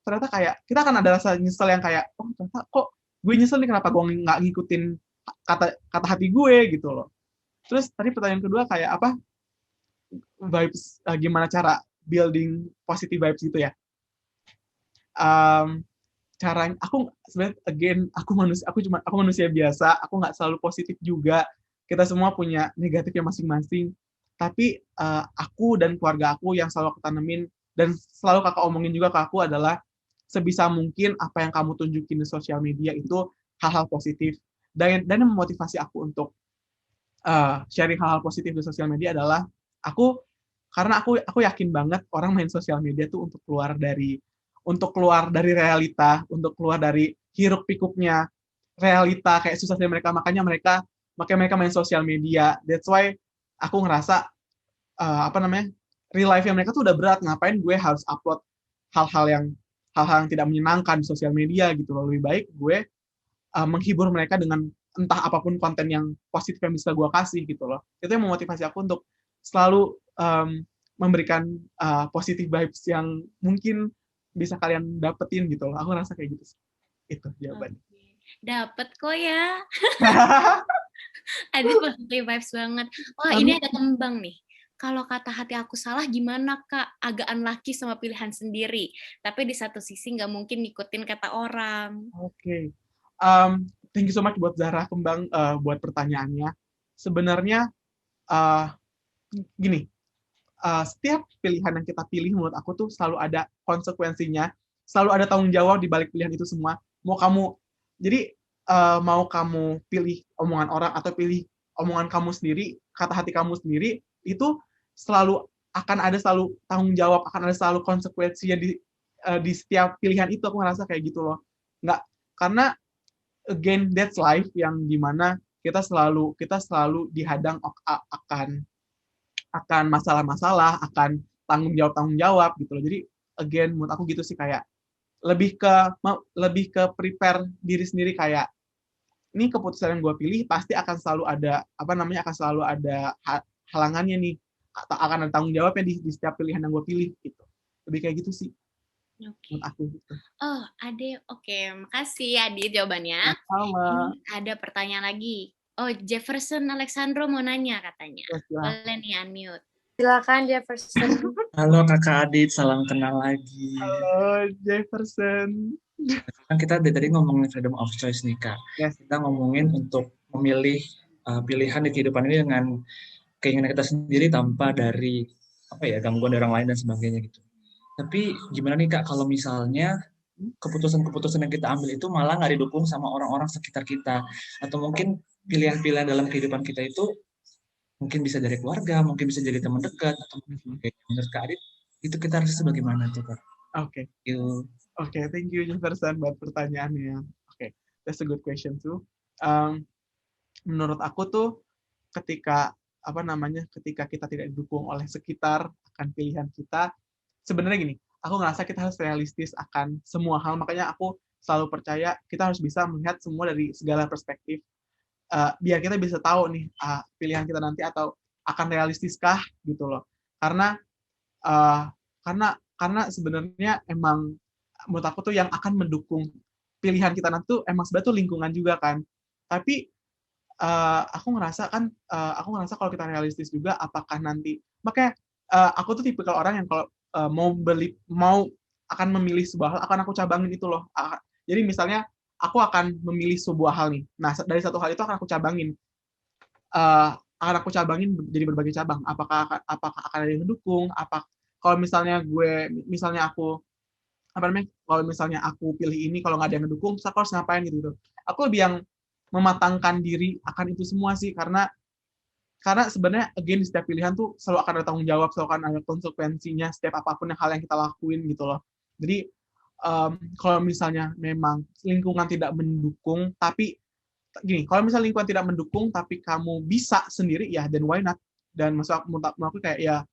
ternyata kayak kita akan ada rasa nyesel yang kayak, oh ternyata kok gue nyesel nih, kenapa gue nggak ngikutin kata hati gue gitu loh. Terus tadi pertanyaan kedua kayak apa? vibes, gimana cara building positive vibes gitu ya. Cara aku sebenarnya again aku manusia biasa, aku nggak selalu positif juga. Kita semua punya negatifnya masing-masing. Tapi aku dan keluarga aku yang selalu aku tanemin dan selalu kakak omongin juga ke aku adalah sebisa mungkin apa yang kamu tunjukin di sosial media itu hal-hal positif. Dan yang memotivasi aku untuk sharing hal-hal positif di sosial media adalah karena aku yakin banget orang main sosial media tuh untuk keluar dari realita, untuk keluar dari hiruk pikuknya realita kayak susahnya mereka, makanya mereka main sosial media. That's why aku ngerasa real life-nya mereka tuh udah berat, ngapain gue harus upload hal-hal yang tidak menyenangkan di sosial media gitu loh. Lebih baik gue menghibur mereka dengan entah apapun konten yang positif yang bisa gue kasih gitu loh. Itu yang memotivasi aku untuk selalu memberikan positive vibes yang mungkin bisa kalian dapetin gitu loh. Aku rasa kayak gitu sih. Itu jawabannya. Dapet kok ya. Ada positive vibes banget. Wah, ini ada kembang nih. Kalau kata hati aku salah gimana Kak? Agak unlucky sama pilihan sendiri. Tapi di satu sisi nggak mungkin ngikutin kata orang. Oke. Thank you so much buat Zahra Kembang buat pertanyaannya. Sebenarnya gini, setiap pilihan yang kita pilih menurut aku tuh selalu ada konsekuensinya, selalu ada tanggung jawab di balik pilihan itu semua. Mau kamu pilih omongan orang atau pilih omongan kamu sendiri, kata hati kamu sendiri, itu akan ada tanggung jawab, akan ada selalu konsekuensinya di setiap pilihan itu. Aku ngerasa kayak gitu loh. Nggak, karena again that's life yang dimana kita selalu dihadang akan masalah-masalah, akan tanggung jawab gitu loh. Jadi again menurut aku gitu sih, kayak lebih ke prepare diri sendiri, kayak ini keputusan yang gue pilih pasti akan selalu ada halangannya nih, akan ada tanggung jawabnya di setiap pilihan yang gue pilih gitu. Lebih kayak gitu sih. Oke. Menurut aku gitu. Oh, Ade. Oke, makasih Adi jawabannya. Sama. Ada pertanyaan lagi. Oh, Jefferson Alexandro mau nanya katanya. Silakan. Boleh nih unmute. Silakan Jefferson. Halo Kakak Adit, salam kenal lagi. Halo Jefferson. Kan kita tadi ngomongin freedom of choice nih Kak. Yes. Kita ngomongin untuk memilih pilihan di kehidupan ini dengan keinginan kita sendiri tanpa dari gangguan dari orang lain dan sebagainya gitu. Tapi gimana nih Kak kalau misalnya keputusan-keputusan yang kita ambil itu malah nggak didukung sama orang-orang sekitar kita, atau mungkin pilihan-pilihan dalam kehidupan kita itu mungkin bisa dari keluarga, mungkin bisa jadi teman dekat, atau menurut Kak Adit itu kita harus bagaimana tuh Kak? Oke. Thank you Jefferson buat pertanyaannya. Oke, that's a good question too. Menurut aku tuh ketika kita tidak didukung oleh sekitar akan pilihan kita, sebenarnya gini, aku ngerasa kita harus realistis akan semua hal, makanya aku selalu percaya kita harus bisa melihat semua dari segala perspektif, biar kita bisa tahu nih pilihan kita nanti atau akan realistiskah gitu loh. Karena sebenarnya emang menurut aku tuh yang akan mendukung pilihan kita nanti tuh emang sebenarnya tuh lingkungan juga kan. Tapi aku ngerasa kalau kita realistis juga, apakah nanti, makanya aku tuh tipikal orang yang kalau akan memilih sebuah hal akan aku cabangin itu loh. Jadi misalnya aku akan memilih sebuah hal nih. Nah, dari satu hal itu akan aku cabangin. Jadi berbagai cabang. Apakah akan ada yang mendukung? Kalau misalnya kalau misalnya aku pilih ini, kalau nggak ada yang mendukung, terus aku harus ngapain gitu. Aku lebih yang mematangkan diri akan itu semua sih, karena sebenarnya again di setiap pilihan tuh selalu akan ada tanggung jawab, selalu akan ada konsekuensinya setiap apapun hal yang kita lakuin gitu loh. Jadi kalau misalnya memang lingkungan tidak mendukung, tapi gini, kalau misalnya lingkungan tidak mendukung tapi kamu bisa sendiri, ya then why not? Dan menurut aku kayak ya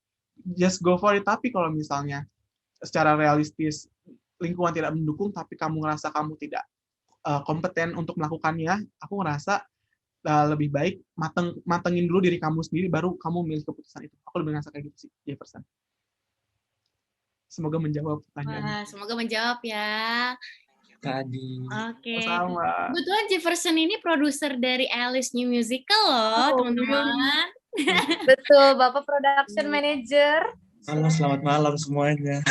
just go for it. Tapi kalau misalnya secara realistis lingkungan tidak mendukung tapi kamu ngerasa kamu tidak kompeten untuk melakukannya, aku ngerasa lebih baik matengin dulu diri kamu sendiri baru kamu milih keputusan itu. Aku lebih ngerasa kayak gitu sih, Jefferson. Semoga menjawab pertanyaan. Semoga menjawab ya. Tadi. Oke. Sama. Kebetulan Jefferson ini produser dari Alice New Musical loh, teman-teman. Betul, Bapak Production Manager. Halo, selamat malam semuanya.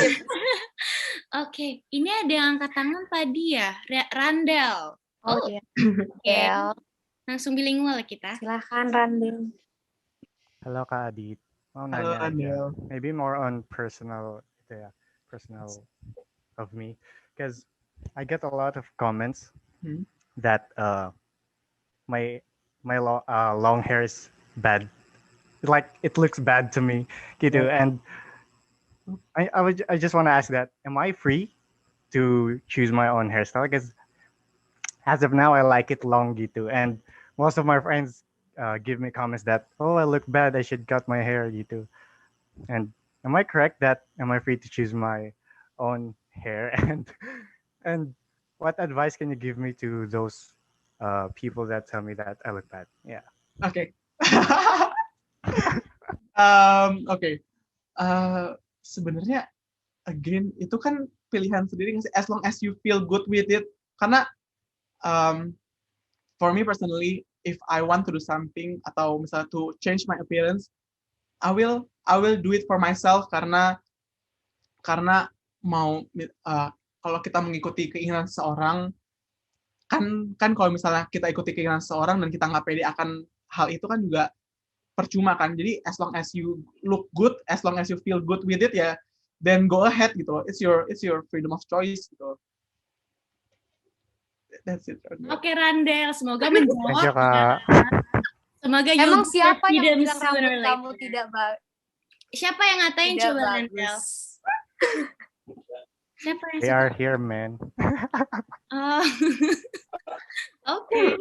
Oke, ini ada yang angkat tangan tadi ya, Randel. Oh iya. Oke, Del, langsung bilingual kita. silakan Randel. Halo Kak Adit, mau Halo, nanya aja. Daniel. Maybe more on personal, personal of me, because I get a lot of comments that my long hair is bad, like it looks bad to me, gitu. And I just want to ask that, am I free to choose my own hairstyle? Because as of now, I like it long, gitu. And most of my friends give me comments that, oh, I look bad, I should cut my hair, gitu. And am I correct that am I free to choose my own hair? And what advice can you give me to those people that tell me that I look bad? Yeah. Oke. Oke. Sebenarnya again itu kan pilihan sendiri nggak sih? As long as you feel good with it. Karena for me personally, if I want to do something atau misalnya to change my appearance, I will do it for myself karena mau kalau kita mengikuti keinginan seseorang kan kalau misalnya kita ikuti keinginan seseorang dan kita nggak pede akan hal itu kan juga percuma kan. Jadi as long as you look good, as long as you feel good with it ya, then go ahead gitu loh. It's your freedom of choice gitu. That's it. Oke, Randel, semoga menjawab. Thank you, Kak. Semoga Emang you siapa yang freedom bilang sooner rambut or kamu later. tidak bagus? Siapa yang ngatain Tidak coba, Randel? bagus. Siapa yang They suka? are here, man. Oh. Oke.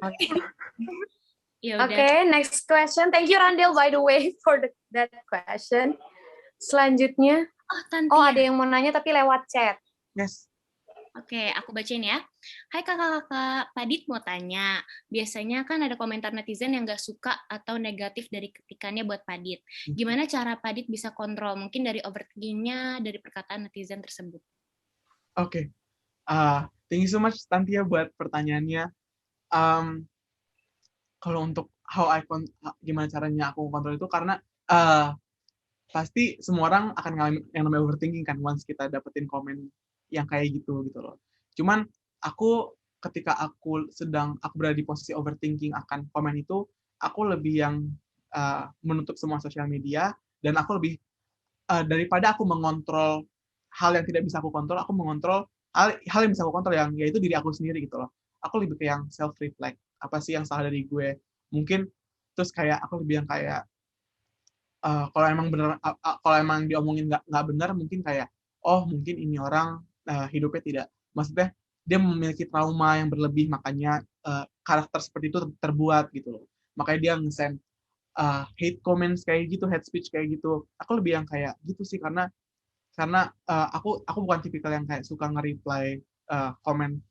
Ya udah. Oke, next question. Thank you Randel by the way for that question. Selanjutnya, Oh, Tantia. oh ada yang mau nanya tapi lewat chat. Yes. Oke, aku bacain ya. Hai kakak-kakak, Padit mau tanya. Biasanya kan ada komentar netizen yang gak suka atau negatif dari ketikannya buat Padit. Gimana cara Padit bisa kontrol? Mungkin dari overthinkingnya, dari perkataan netizen tersebut. Oke. Thank you so much Tantia buat pertanyaannya. Kalau untuk gimana caranya aku kontrol itu karena pasti semua orang akan ngalamin yang namanya overthinking kan once kita dapetin komen yang kayak gitu loh. Cuman ketika aku berada di posisi overthinking akan komen itu, aku lebih yang menutup semua sosial media dan aku lebih daripada aku mengontrol hal yang tidak bisa aku kontrol, aku mengontrol hal yang bisa aku kontrol yang yaitu diri aku sendiri gitu loh. Aku lebih ke yang self reflect. Apa sih yang salah dari gue? Mungkin terus kayak aku lebih yang kayak kalau emang diomongin nggak benar mungkin kayak mungkin ini orang hidupnya tidak, maksudnya dia memiliki trauma yang berlebih makanya karakter seperti itu terbuat gitu loh, makanya dia nge-send hate comments kayak gitu, hate speech kayak gitu. Aku lebih yang kayak gitu sih karena aku bukan tipikal yang kayak suka nge-reply komen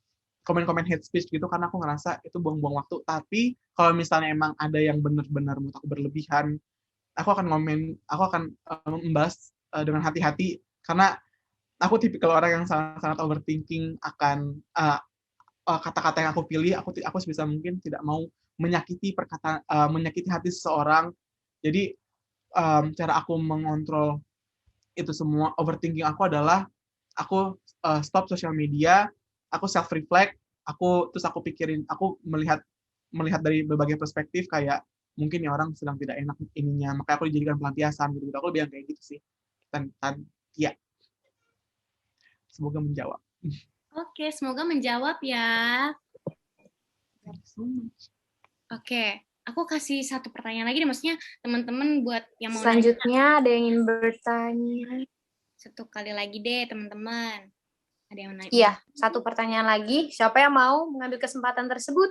hate speech gitu karena aku ngerasa itu buang-buang waktu. Tapi kalau misalnya emang ada yang benar-benar menurut aku berlebihan, aku akan membahas dengan hati-hati karena aku tipikal orang yang sangat overthinking akan kata-kata yang aku pilih. Aku sebisa mungkin tidak mau menyakiti hati seseorang. Jadi cara aku mengontrol itu semua overthinking aku adalah aku stop social media, aku self reflect, aku pikirin, aku melihat dari berbagai perspektif kayak mungkin ya orang sedang tidak enak ininya, makanya aku dijadikan pelampiasan gitu. Aku lebih yang kayak gitu sih. Ya. Semoga menjawab. Oke, semoga menjawab ya. Thank you so much. Oke, aku kasih satu pertanyaan lagi nih, maksudnya teman-teman buat yang mau Selanjutnya ada yang ingin bertanya. Satu kali lagi deh teman-teman. Ada yang nanya? Iya, satu pertanyaan lagi. Siapa yang mau mengambil kesempatan tersebut?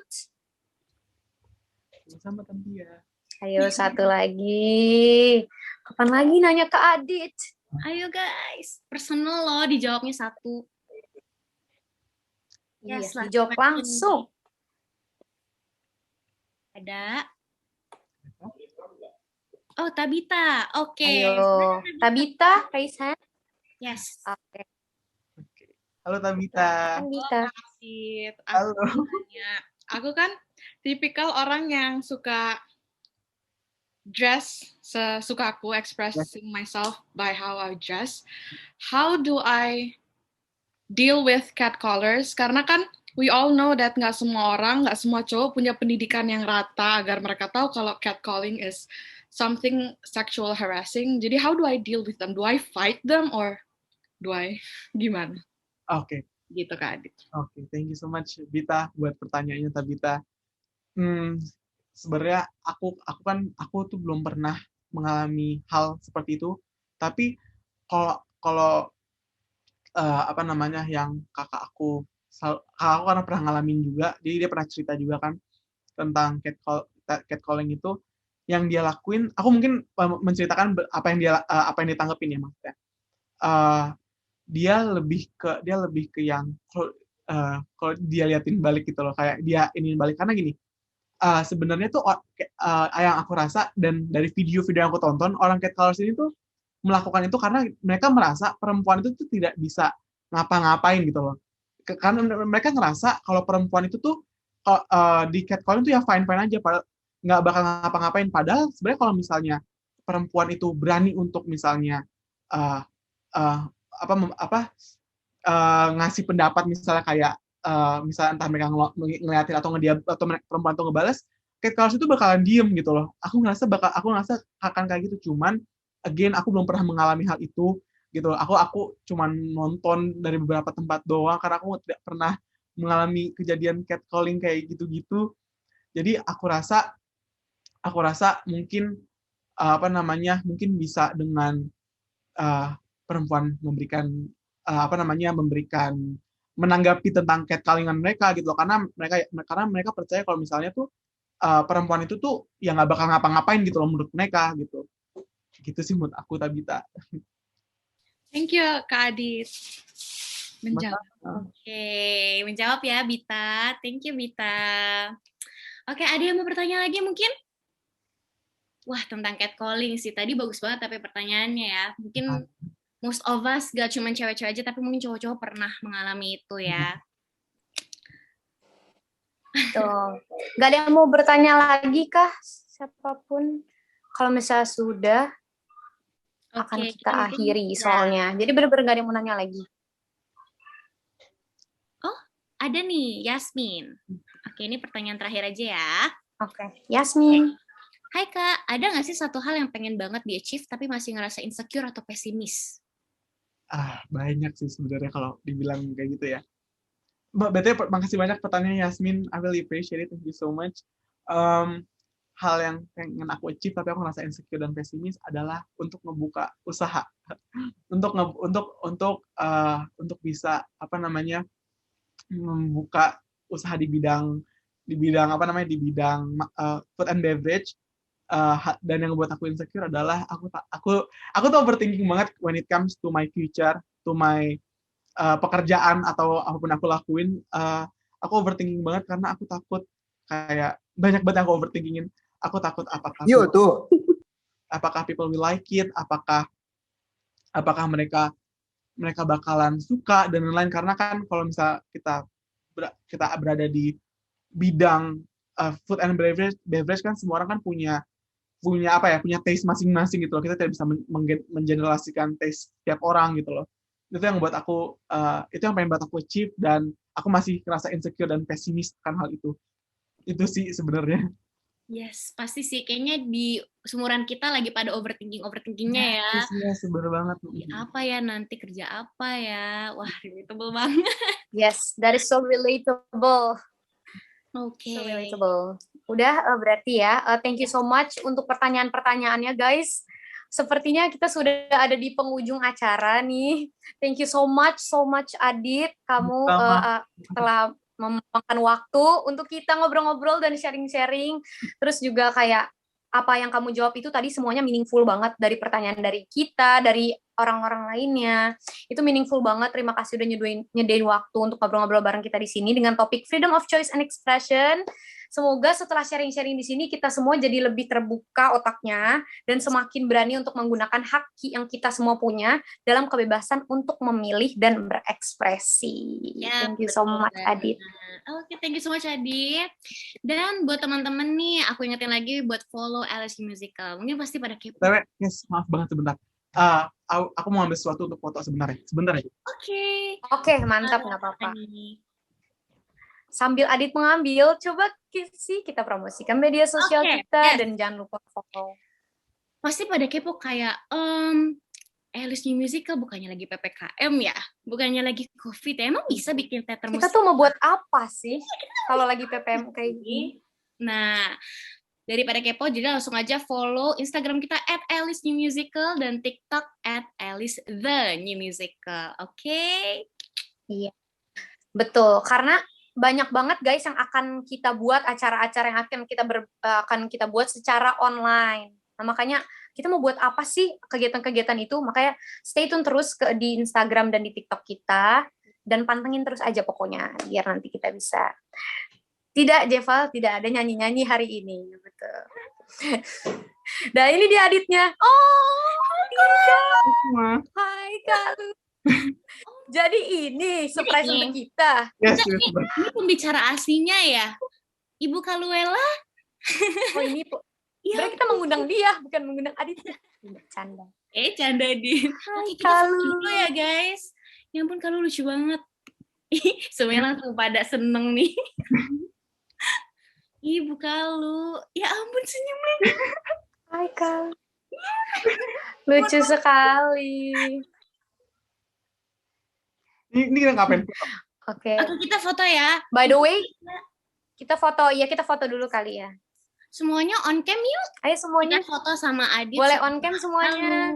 Sama Tantia. Ayo satu lagi. Kapan lagi nanya ke Adit? Ayo guys, personal loh, dijawabnya satu. Iya, Yes, dijawab langsung. Ada. Oh, Tabita. Oke. Ayo, Tabita, raise hand. Yes. Oke. Halo Tabita. Tabita. Halo. Aku kan tipikal orang yang suka dress sesuka aku, expressing myself by how I dress. How do I deal with catcallers? Karena kan we all know that nggak semua orang, nggak semua cowok punya pendidikan yang rata agar mereka tahu kalau catcalling is something sexual harassing. Jadi how do I deal with them? Do I fight them or do I gimana? Oke. Gitu Kak Adit. Oke, thank you so much Bita buat pertanyaannya Tabita. Sebenarnya aku tuh belum pernah mengalami hal seperti itu. Tapi kalau apa namanya yang kakak aku karena pernah ngalamin juga, jadi dia pernah cerita juga kan tentang catcalling itu yang dia lakuin. Aku mungkin menceritakan apa yang ditanggepin ya maksudnya. Dia lebih ke yang kalau dia liatin balik gitu loh, kayak dia ini balik karena gini. Sebenarnya tuh yang aku rasa dan dari video-video yang aku tonton, orang catcallers ini tuh melakukan itu karena mereka merasa perempuan itu tuh tidak bisa ngapa-ngapain gitu loh. Karena mereka ngerasa kalau perempuan itu tuh di catcalling tuh ya fine-fine aja, nggak bakal ngapa-ngapain. Padahal sebenarnya kalau misalnya perempuan itu berani untuk misalnya ngasih pendapat misalnya kayak misalnya entah mereka ngeliatin atau ngediam atau perempuan tuh ngebales, catcallers itu bakalan diem gitu loh. Aku ngerasa akan kayak gitu, cuman again aku belum pernah mengalami hal itu gitu. Aku cuman nonton dari beberapa tempat doang karena aku tidak pernah mengalami kejadian catcalling kayak gitu-gitu. Jadi aku rasa mungkin mungkin bisa dengan perempuan memberikan menanggapi tentang catcallingan mereka gitu loh, karena mereka percaya kalau misalnya tuh perempuan itu tuh ya nggak bakal ngapa-ngapain gitu loh menurut mereka gitu sih menurut aku Tabita. Thank you Kak Adit menjawab. Menjawab ya Bita. Thank you Bita. Oke, ada yang mau bertanya lagi mungkin? Wah, tentang catcalling sih tadi bagus banget tapi pertanyaannya ya. Mungkin most of us gak cuma cewek-cewek aja, tapi mungkin cowok-cowok pernah mengalami itu ya. Tuh. Gak ada yang mau bertanya lagi kah? Siapapun. Kalau misalnya sudah, akan kita akhiri soalnya. Jadi benar-benar gak ada yang mau nanya lagi. Oh, ada nih, Yasmin. Oke, ini pertanyaan terakhir aja ya. Oke, Yasmin. Hai Kak, ada nggak sih satu hal yang pengen banget di-achieve tapi masih ngerasa insecure atau pesimis? Banyak sih sebenarnya kalau dibilang kayak gitu ya. Mbak, makasih banyak pertanyaannya Yasmin. I really appreciate it. Thank you so much. Hal yang pengen aku achieve tapi aku ngerasa insecure dan pesimis adalah untuk ngebuka usaha. untuk bisa membuka usaha di bidang food and beverage. Dan yang membuat aku insecure adalah aku tuh overthinking banget when it comes to my future, to my pekerjaan atau apapun aku lakuin. Aku overthinking banget karena aku takut kayak banyak banget aku overthinkingin. Aku takut apakah people will like it, apakah mereka bakalan suka dan lain-lain, karena kan kalau misal kita berada di bidang food and beverage kan semua orang kan punya taste masing-masing gitu loh. Kita tidak bisa mengeneralisasikan taste tiap orang gitu loh. Itu yang buat aku pengen buat aku achieve, dan aku masih ngerasa insecure dan pesimis akan hal itu. Itu sih sebenarnya. Yes, pasti sih. Kayaknya di seumuran kita lagi pada overthinkingnya ya. Yes, bener banget. Apa ya nanti, kerja apa ya? Wah, relatable banget. Yes, that is so relatable. Oke. So relatable. Udah berarti ya. Thank you so much untuk pertanyaan-pertanyaannya guys. Sepertinya kita sudah ada di penghujung acara nih. Thank you so much Adit. Kamu telah meluangkan waktu untuk kita ngobrol-ngobrol dan sharing-sharing. Terus juga kayak apa yang kamu jawab itu tadi semuanya meaningful banget, dari pertanyaan dari kita, dari orang-orang lainnya. Itu meaningful banget. Terima kasih udah nyedain waktu untuk ngobrol-ngobrol bareng kita di sini dengan topik Freedom of Choice and Expression. Semoga setelah sharing-sharing di sini kita semua jadi lebih terbuka otaknya dan semakin berani untuk menggunakan hak yang kita semua punya dalam kebebasan untuk memilih dan berekspresi. Ya, thank you so much Adit. Oke, thank you so much Adit. Dan buat teman-teman nih, aku ingetin lagi buat follow LSU Musical. Mungkin pasti pada kepo. Yes, maaf banget sebentar. Aku mau ambil sesuatu untuk foto sebentar aja. Oke, mantap, nggak apa-apa. Sambil Adit mengambil, coba sih kita promosikan media sosial kita dan jangan lupa follow. Pasti pada kepo kayak LSU Musical bukannya lagi PPKM ya? Bukannya lagi COVID ya? Emang bisa bikin teater musik? Kita tuh mau buat apa sih kalau lagi PPM kayak gini? Nah, daripada kepo, jadi langsung aja follow Instagram kita @AliceNewMusical dan TikTok @AliceTheNewMusical. Oke? Iya, betul. Karena banyak banget guys yang akan kita buat acara-acara yang akan kita buat secara online. Nah, makanya kita mau buat apa sih kegiatan-kegiatan itu? Makanya stay tune terus di Instagram dan di TikTok kita dan pantengin terus aja pokoknya biar nanti kita bisa. Tidak, Jeval, tidak ada nyanyi-nyanyi hari ini, betul. Nah, ini dia Aditnya. Oh, tidak. Hai, Kalu. Jadi ini surprise untuk kita. Yes, ini pembicara aslinya ya, Ibu Kaluela. Oh, ini berarti kita mengundang dia, bukan mengundang Aditnya. Canda. Canda, Din. Oke, kita dulu ya, guys. Ya ampun, Kalu lucu banget. Semuanya langsung pada seneng nih. Ibu Kalu. Ya ampun, senyumnya. Hai, Kalu. Lucu sekali. Ini kita ngapain? Oke. Kita foto ya. By the way, kita foto dulu kali ya. Semuanya on cam yuk. Ayo semuanya. Kita foto sama Adit. Boleh on cam semuanya.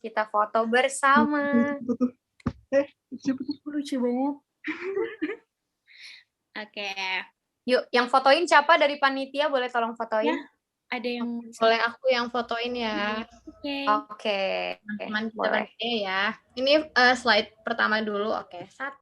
Kita foto bersama. Lucu banget. Oke. Yuk, yang fotoin siapa dari panitia? Boleh tolong fotoin? Ya, ada yang boleh aku yang fotoin ya. Oke. Teman-teman ya. Ini slide pertama dulu. Oke, 1